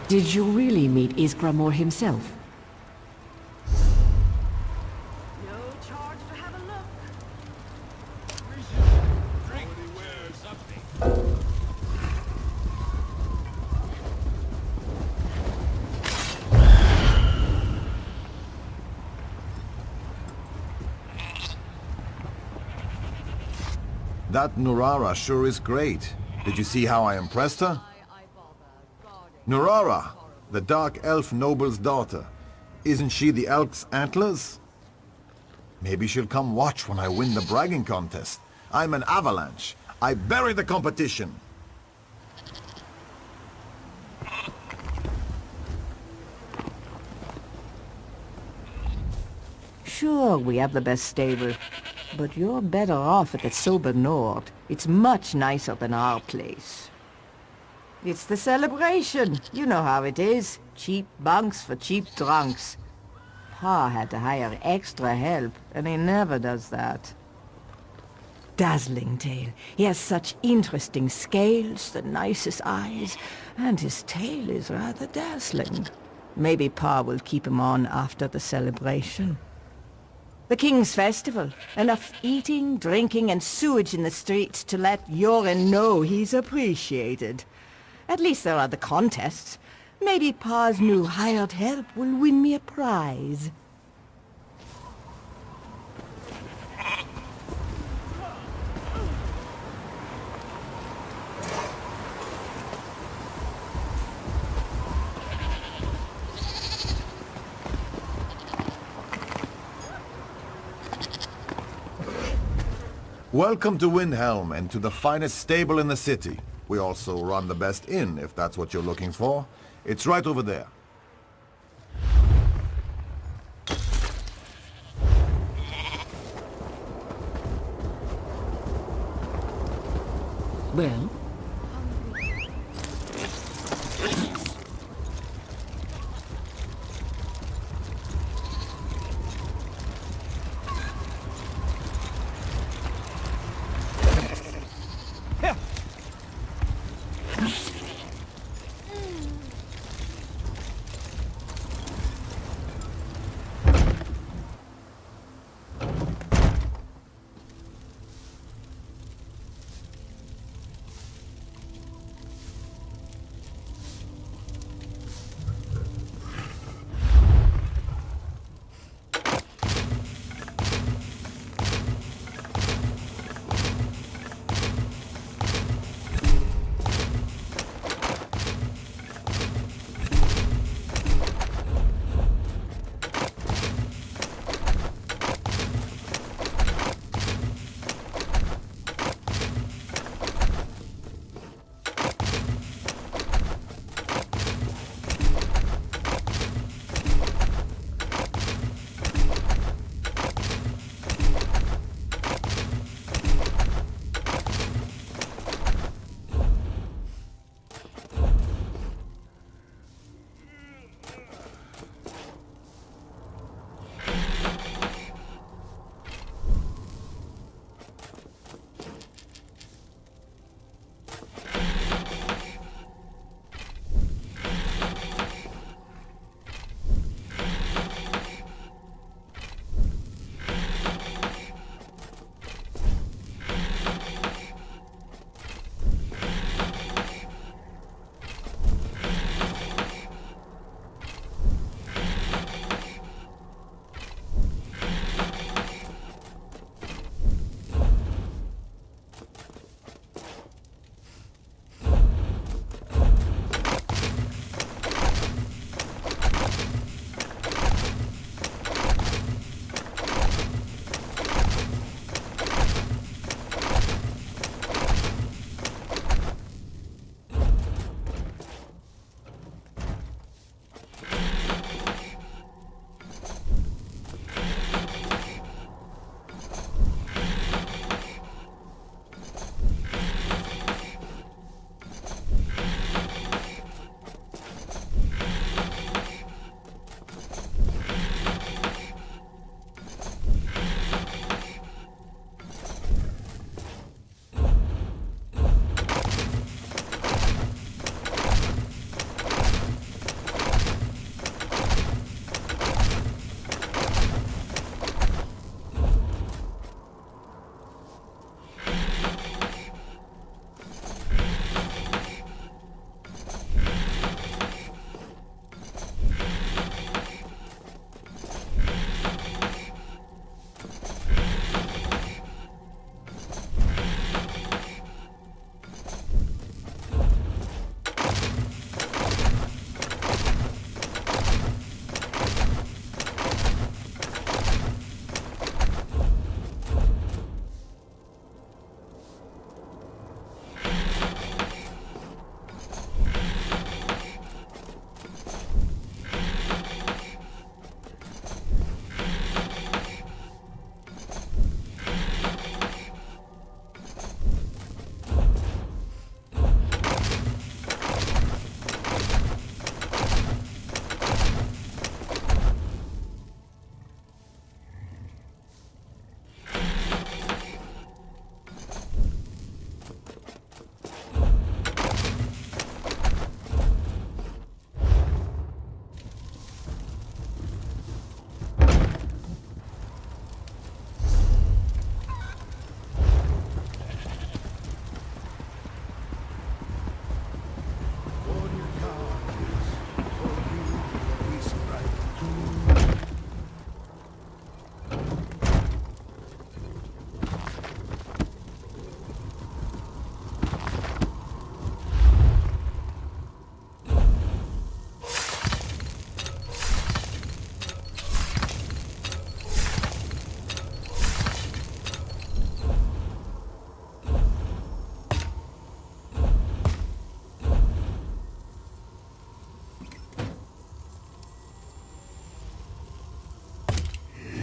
Did you really meet Isgramor himself? That Nurara sure is great. Did you see how I impressed her? Nurara, the Dark Elf noble's daughter. Isn't she the Elk's Antlers? Maybe she'll come watch when I win the bragging contest. I'm an avalanche. I bury the competition. Sure, we have the best stable. But you're better off at the Sober Nord. It's much nicer than our place. It's the celebration. You know how it is. Cheap bunks for cheap drunks. Pa had to hire extra help, and he never does that. Dazzling tail. He has such interesting scales, the nicest eyes, and his tail is rather dazzling. Maybe Pa will keep him on after the celebration. The King's Festival. Enough eating, drinking, and sewage in the streets to let Yoren know he's appreciated. At least there are the contests. Maybe Pa's new hired help will win me a prize. Welcome to Windhelm and to the finest stable in the city. We also run the best inn, if that's what you're looking for. It's right over there. Well?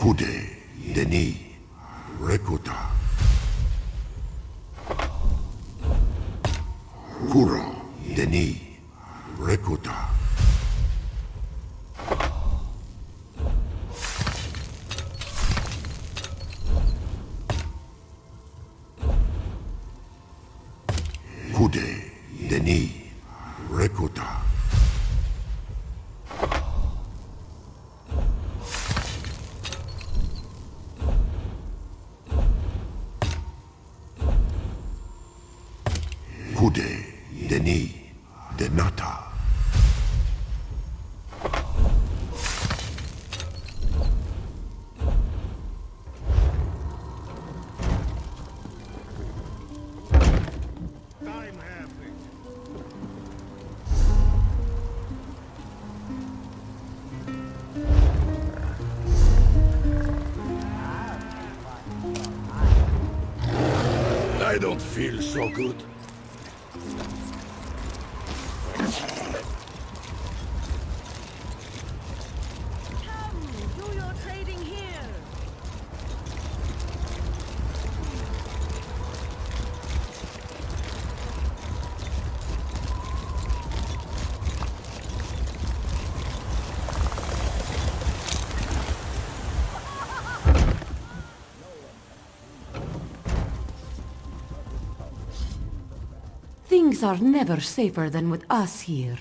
Kude, Denis, Rekuta. Kura, Denis, Rekuta. Kude, Denis, Rekuta. Kude, Denis, Denata. I don't feel so good. Do your trading here. Things are never safer than with us here.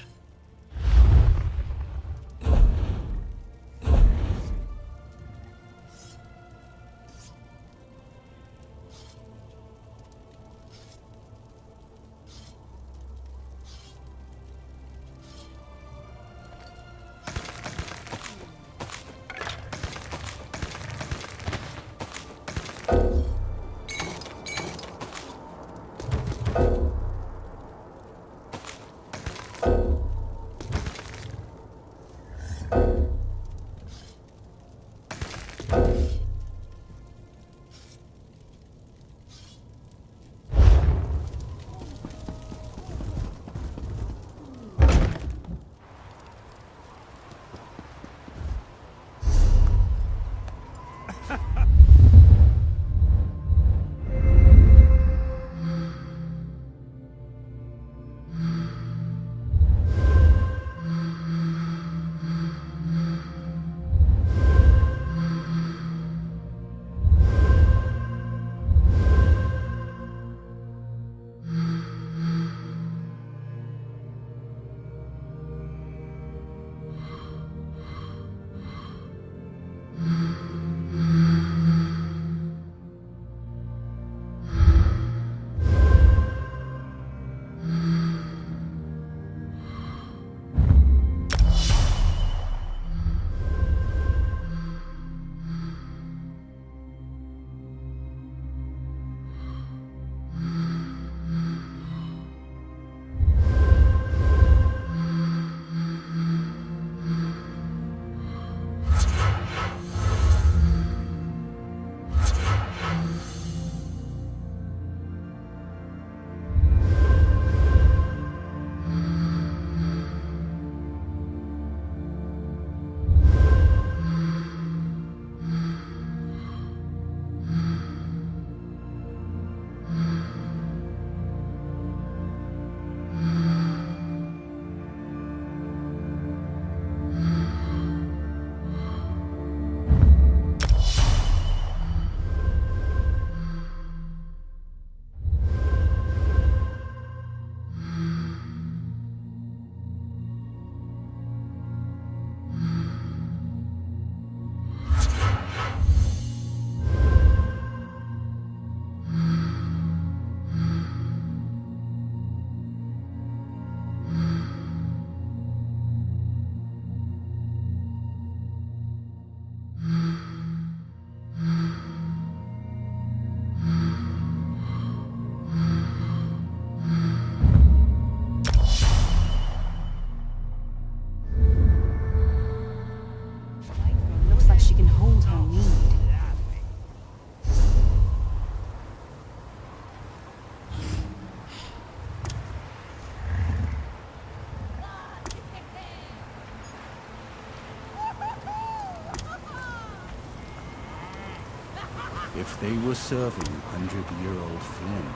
If they were serving 100-year-old Flynn,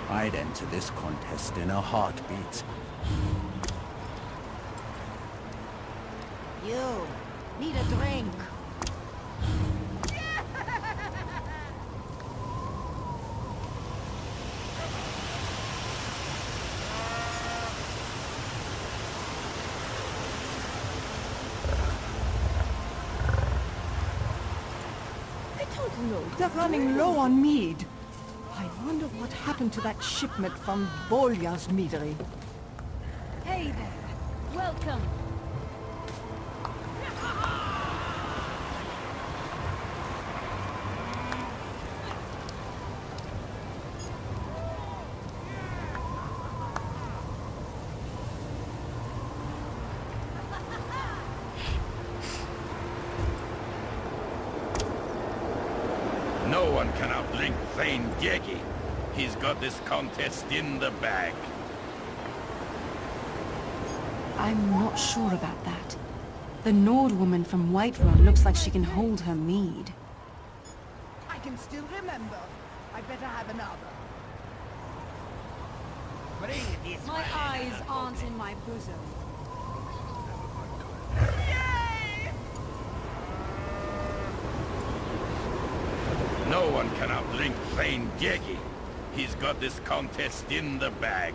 I'd enter this contest in a heartbeat. You need a drink. No, They're running low on mead. I wonder what happened to that shipment from Bolya's meadery. Hey there. Welcome. No one can outdrink Thane Diegi. He's got this contest in the bag. I'm not sure about that. The Nord woman from Whiterun looks like she can hold her mead. I can still remember. I better have another. My eyes aren't in my bosom. No one can outdrink Thane Diegi. He's got this contest in the bag.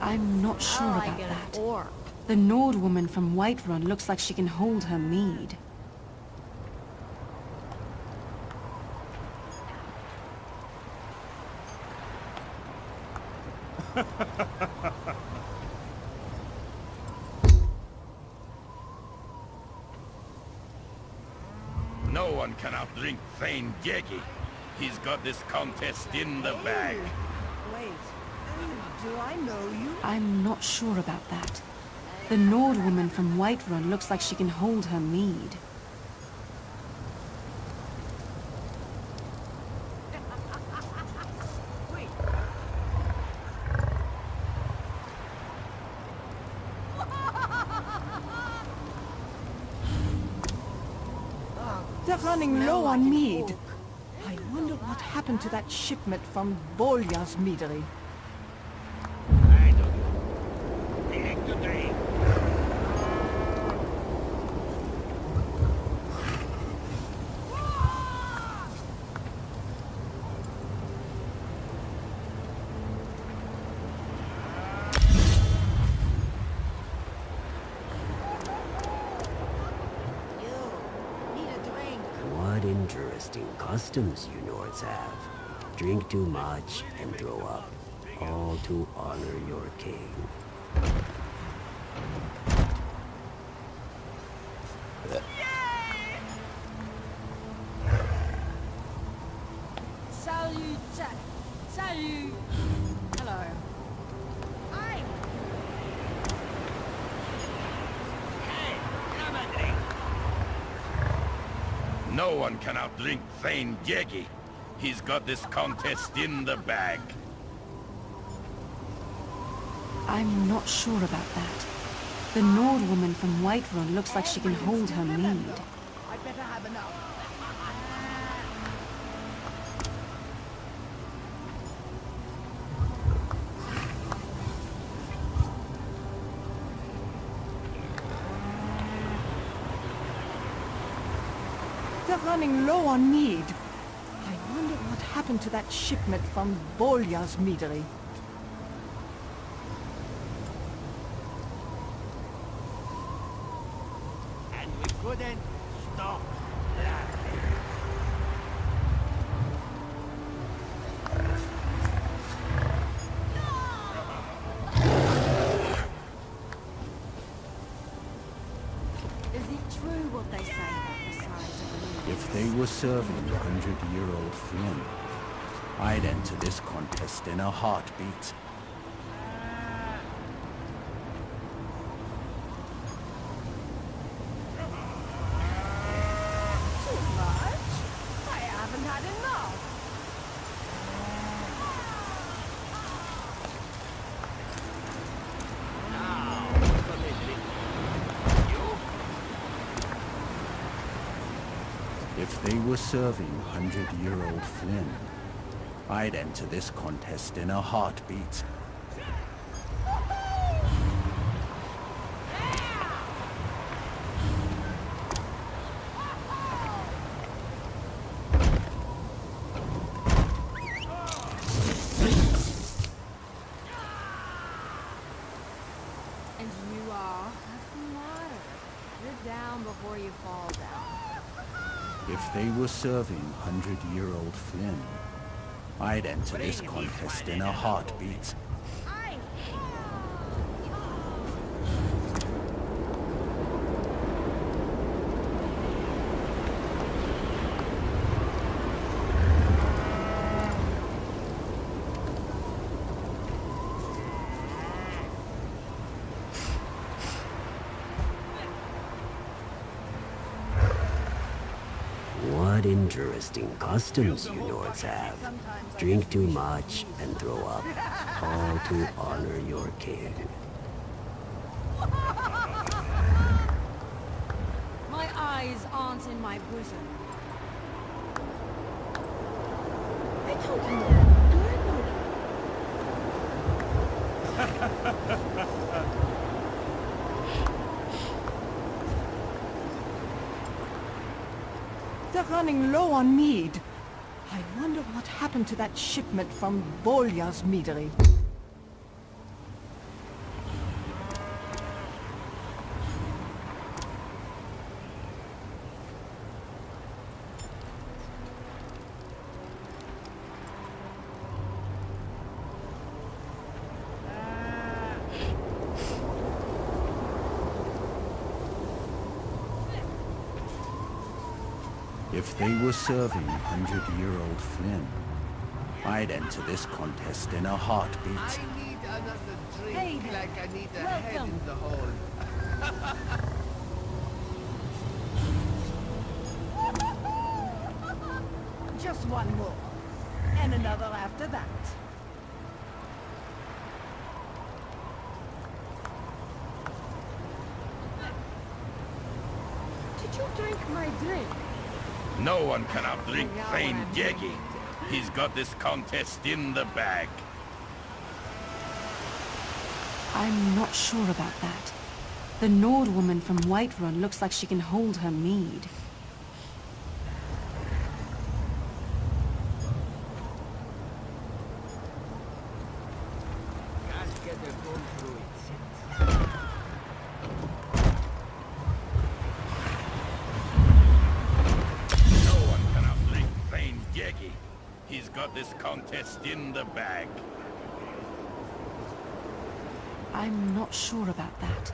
I'm not sure I about get that. an orb. The Nord woman from Whiterun looks like she can hold her mead. No one can outdrink Thane Diegi. He's got this contest in the bag. Wait. Do I know you? I'm not sure about that. The Nord woman from Whiterun looks like she can hold her mead. They're running low on mead. I wonder what happened to that shipment from Bolya's meadery. What interesting customs you Nords have. Drink too much and throw up, all to honor your king. Salut, salut. Hello. No one can outdrink Thane Diegi. He's got this contest in the bag. I'm not sure about that. The Nord woman from Whiterun looks like she can hold her mead. I better have another. They're running low on mead. I wonder what happened to that shipment from Bolya's meadery. And we couldn't stop laughing. Is it true what they say about the size of the If they were serving 100-year-old Flynn, I'd enter this contest in a heartbeat. Too much? I haven't had enough. If they were serving 100-year-old Flynn, I'd enter this contest in a heartbeat. And you are? Have some water. Sit down before you fall down. If they were serving 100-year-old Flynn, I'd enter this contest in a heartbeat. What interesting customs you Nords have. Drink too much and throw up, all to honor your king. My eyes aren't in my bosom. I told you that. They're running low on mead. I wonder what happened to that shipment from Volya's meadery. If they were serving 100-year-old Flynn, I'd enter this contest in a heartbeat. I need another drink like I need a head in the hole. Just one more. And another after that. Did you drink my drink? No one can outdrink Plain Yegi. He's got this contest in the bag. I'm not sure about that. The Nord woman from Whiterun looks like she can hold her mead. Can't get a go through it. He's got this contest in the bag. I'm not sure about that.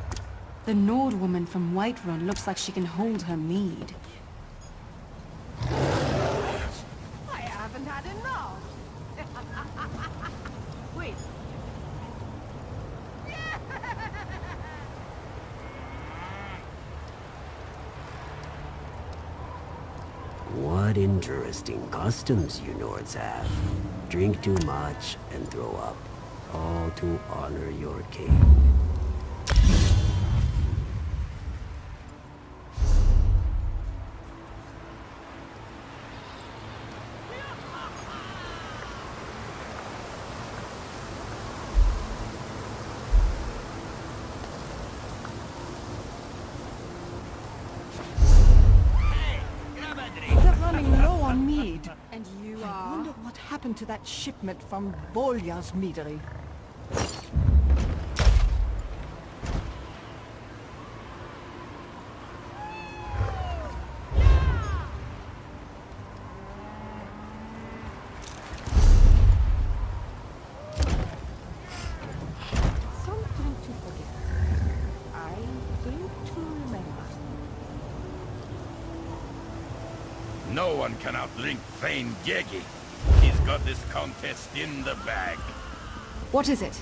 The Nord woman from Whiterun looks like she can hold her mead. I haven't had enough. Wait. What interesting customs you Nords have. Drink too much and throw up, all to honor your king. Mead. And you I are? wonder what happened to that shipment from Volya's meadery. Something to forget. I drink to remember. No one can outdrink Plain Yegi. He's got this contest in the bag. What is it?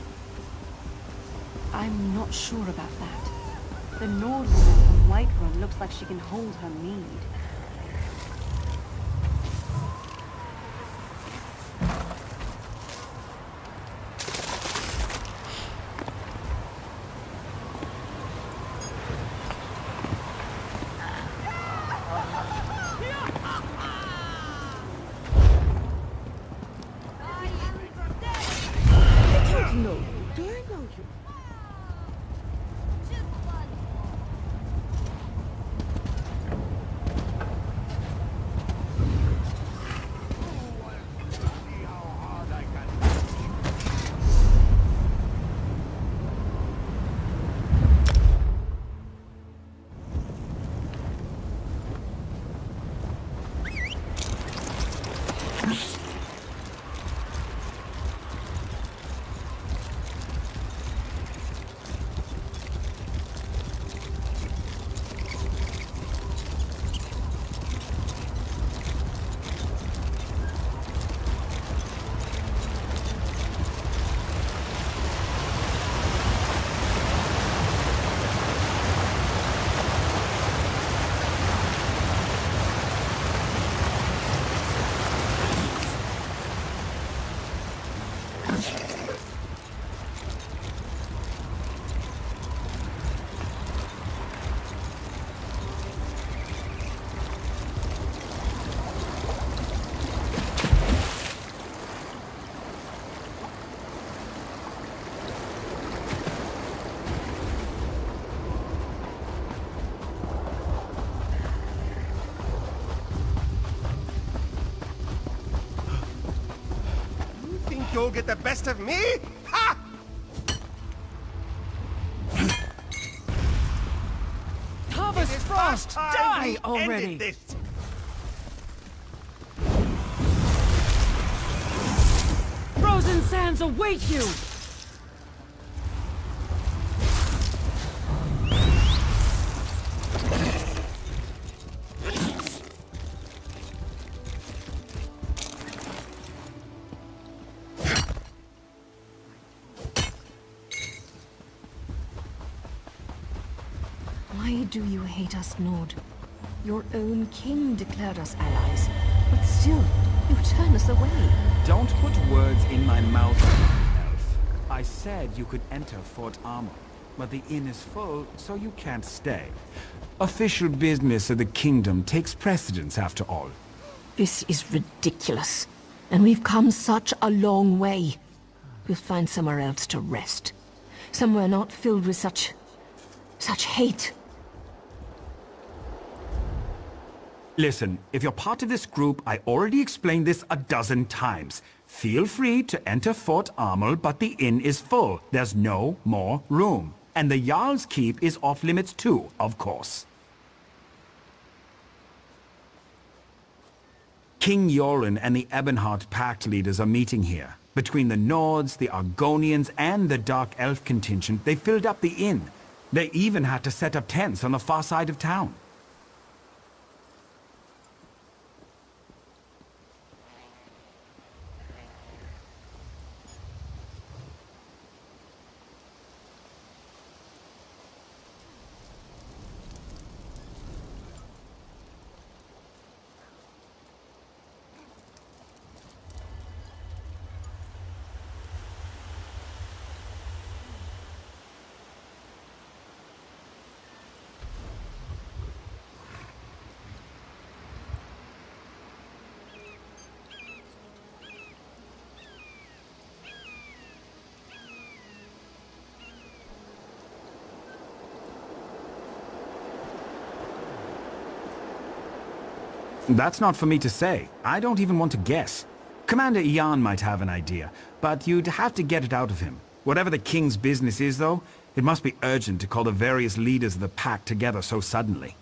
I'm not sure about that. The Nord woman from Whiterun looks like she can hold her mead. you'll get the best of me? Ha! Thomas Frost, die already! This. Frozen sands await you! Why do you hate us, Nord? Your own king declared us allies, but still, you turn us away. Don't put words in my mouth, elf. I said you could enter Fort Armor, but the inn is full, so you can't stay. Official business of the kingdom takes precedence after all. This is ridiculous, and we've come such a long way. We'll find somewhere else to rest. Somewhere not filled with such hate. Listen, if you're part of this group, I already explained this a dozen times. Feel free to enter Fort Armel, but the inn is full. There's no more room. And the Jarl's Keep is off limits too, of course. King Yoren and the Ebonheart Pact leaders are meeting here. Between the Nords, the Argonians, and the Dark Elf contingent, they filled up the inn. They even had to set up tents on the far side of town. That's not for me to say. I don't even want to guess. Commander Ian might have an idea, but you'd have to get it out of him. Whatever the king's business is, though, it must be urgent to call the various leaders of the pack together so suddenly.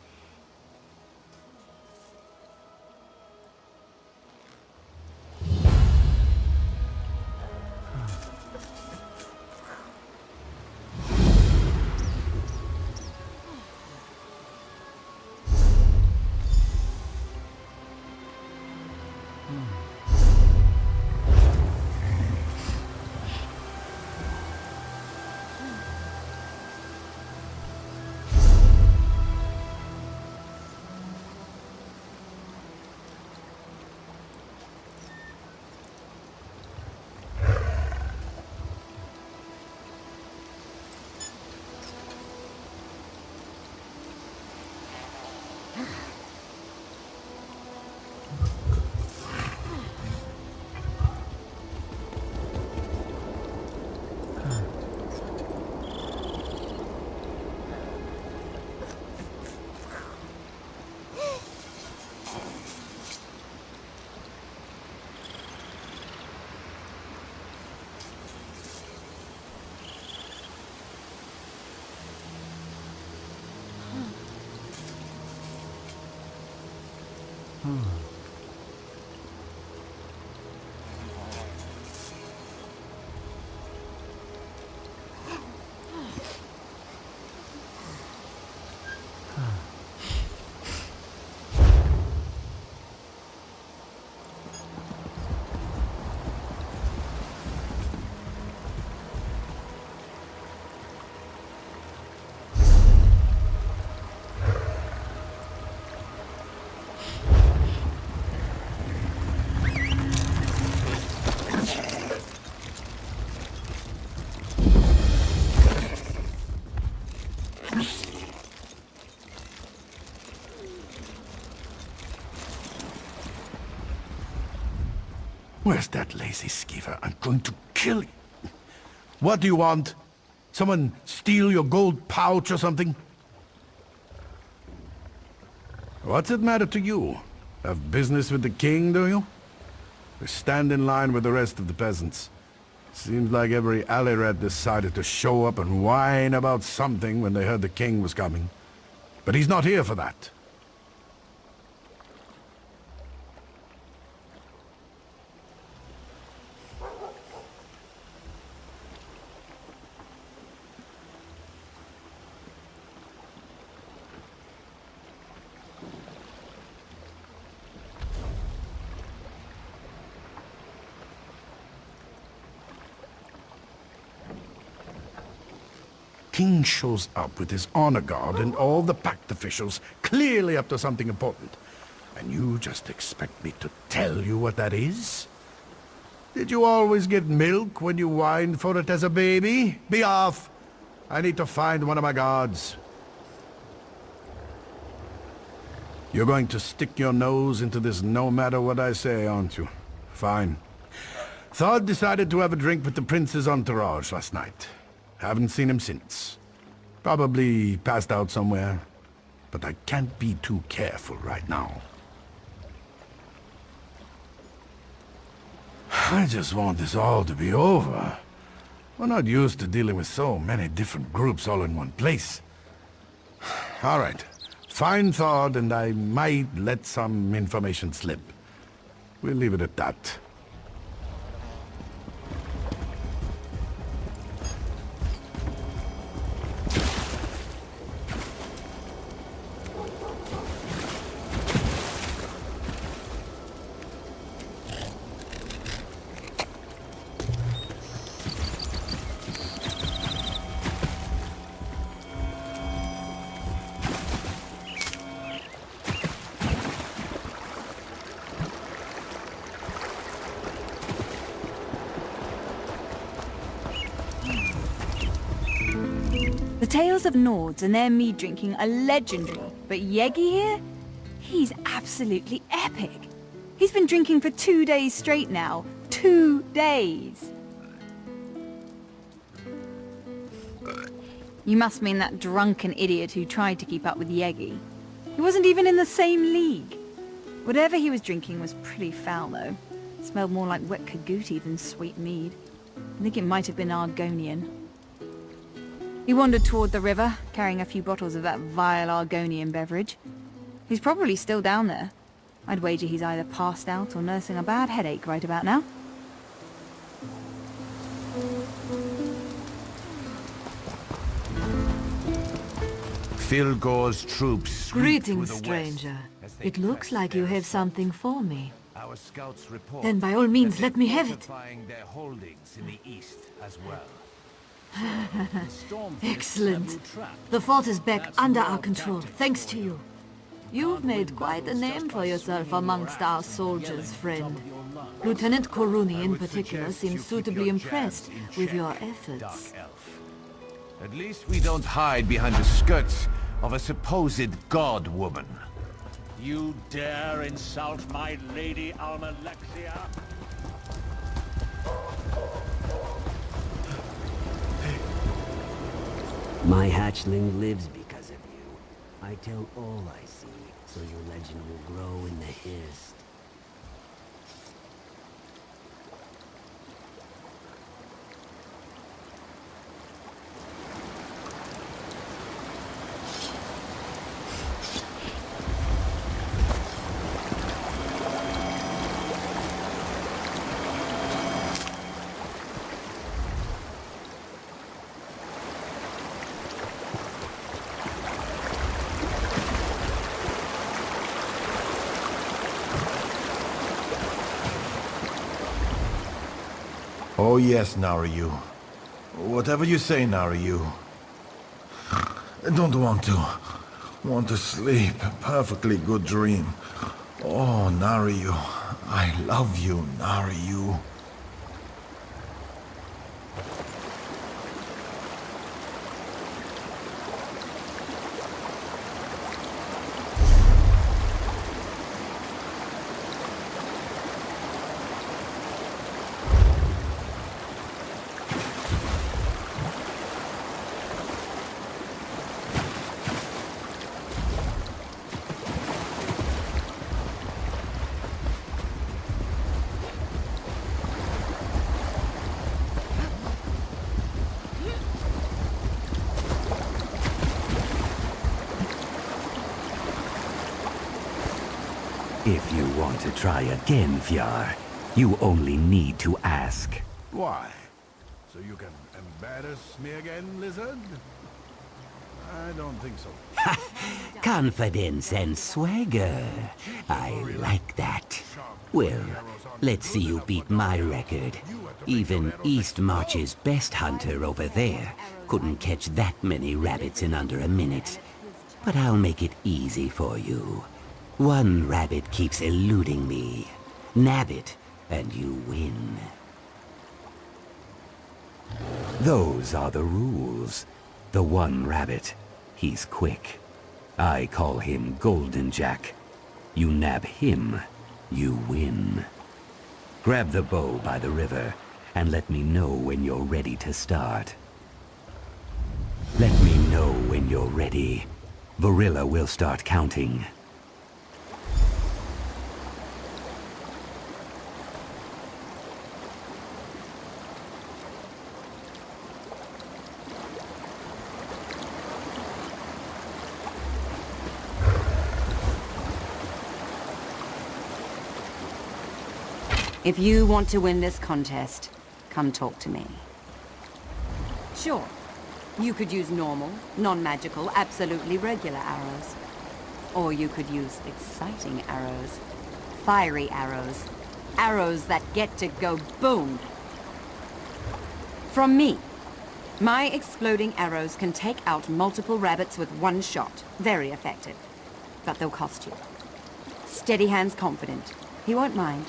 Where's that lazy skeever? I'm going to kill you. What do you want? Someone steal your gold pouch or something? What's it matter to you? Have business with the king, do you? Or stand in line with the rest of the peasants? Seems like every alley rat decided to show up and whine about something when they heard the king was coming. But he's not here for that. King shows up with his honor guard and all the pact officials, clearly up to something important. And you just expect me to tell you what that is? Did you always get milk when you whined for it as a baby? Be off! I need to find one of my guards. You're going to stick your nose into this no matter what I say, aren't you? Fine. Thod decided to have a drink with the prince's entourage last night. Haven't seen him since. Probably passed out somewhere. But I can't be too careful right now. I just want this all to be over. We're not used to dealing with so many different groups all in one place. All right. Fine thought, and I might let some information slip. We'll leave it at that. The tales of Nords and their mead drinking are legendary, but Yegi here? He's absolutely epic. He's been drinking for 2 days straight now. 2 days! You must mean that drunken idiot who tried to keep up with Yegi. He wasn't even in the same league. Whatever he was drinking was pretty foul, though. It smelled more like wet caguti than sweet mead. I think it might have been Argonian. He wandered toward the river, carrying a few bottles of that vile Argonian beverage. He's probably still down there. I'd wager he's either passed out or nursing a bad headache right about now. Filgor's troops. Greetings, stranger. It looks like you have something for me. Then by all means, let me have it. Their holdings in the east as well. Excellent. The fort is back under our control, thanks to you. You've made quite a name for yourself amongst our soldiers, friend. Lieutenant Koruni in particular seems suitably impressed with your efforts. At least we don't hide behind the skirts of a supposed god-woman. You dare insult my Lady Almalexia? My hatchling lives because of you. I tell all I see, so your legend will grow in the Hist. Oh yes, Naryu. Whatever you say, Naryu. I don't want to. Want to sleep. A perfectly good dream. Oh, Naryu. I love you, Naryu. If you want to try again, Fjár, you only need to ask. Why? So you can embarrass me again, lizard? I don't think so. Confidence and swagger. I like that. Well, let's see you beat my record. Even East March's best hunter over there couldn't catch that many rabbits in under a minute. But I'll make it easy for you. One rabbit keeps eluding me. Nab it, and you win. Those are the rules. The one rabbit, he's quick. I call him Golden Jack. You nab him, you win. Grab the bow by the river, and let me know when you're ready to start. Let me know when you're ready. Varilla will start counting. If you want to win this contest, come talk to me. Sure, you could use normal, non-magical, absolutely regular arrows. Or you could use exciting arrows. Fiery arrows. Arrows that get to go boom! From me. My exploding arrows can take out multiple rabbits with one shot. Very effective. But they'll cost you. Steady Hand's confident. He won't mind.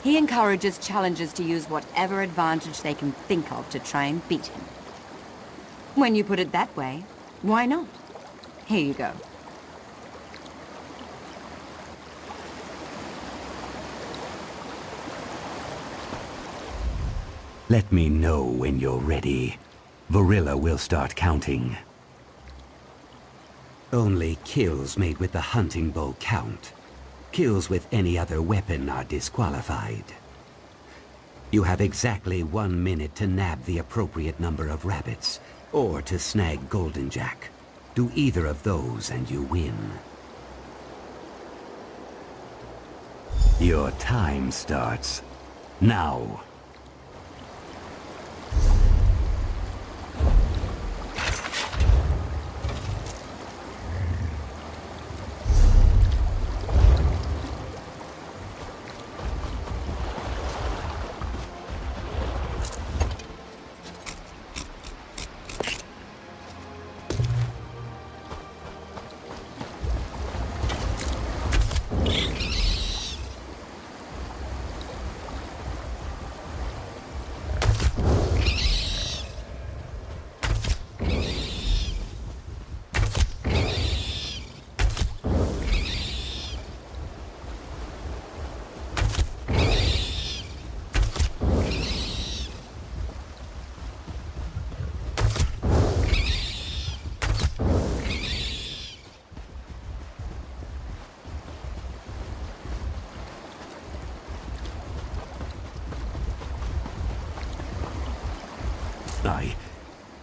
He encourages challengers to use whatever advantage they can think of to try and beat him. When you put it that way, why not? Here you go. Let me know when you're ready. Varilla will start counting. Only kills made with the hunting bow count. Kills with any other weapon are disqualified. You have exactly 1 minute to nab the appropriate number of rabbits, or to snag Golden Jack. Do either of those and you win. Your time starts now.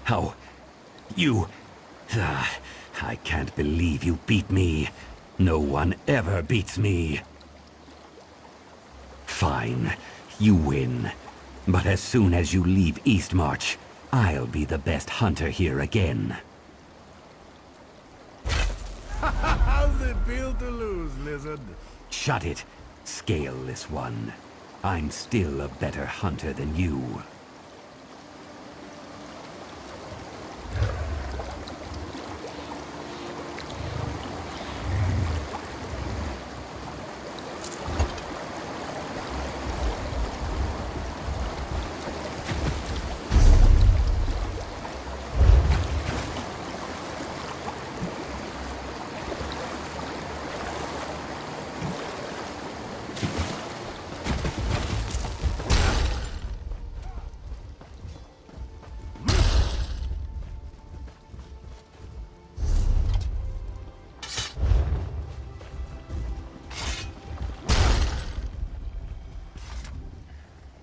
How? You... I can't believe you beat me. No one ever beats me. Fine, you win. But as soon as you leave East March, I'll be the best hunter here again. How's it feel to lose, lizard? Shut it, scaleless one. I'm still a better hunter than you.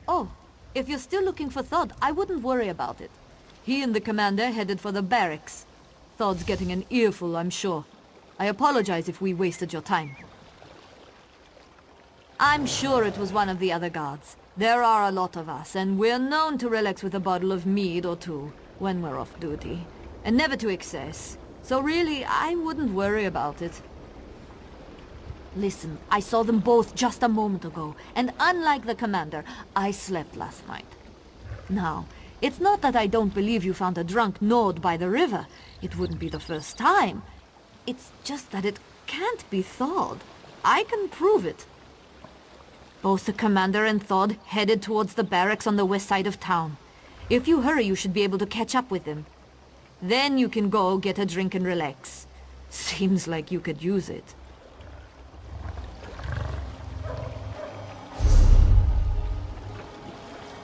Oh, if you're still looking for Thod, I wouldn't worry about it. He and the commander headed for the barracks. Thod's getting an earful, I'm sure. I apologize if we wasted your time. I'm sure it was one of the other guards. There are a lot of us, and we're known to relax with a bottle of mead or two when we're off duty. And never to excess. So really, I wouldn't worry about it. Listen, I saw them both just a moment ago, and unlike the commander, I slept last night. Now, it's not that I don't believe you found a drunk Nord by the river. It wouldn't be the first time. It's just that it can't be thawed. I can prove it. Both the commander and Thod headed towards the barracks on the west side of town. If you hurry, you should be able to catch up with them. Then you can go get a drink and relax. Seems like you could use it.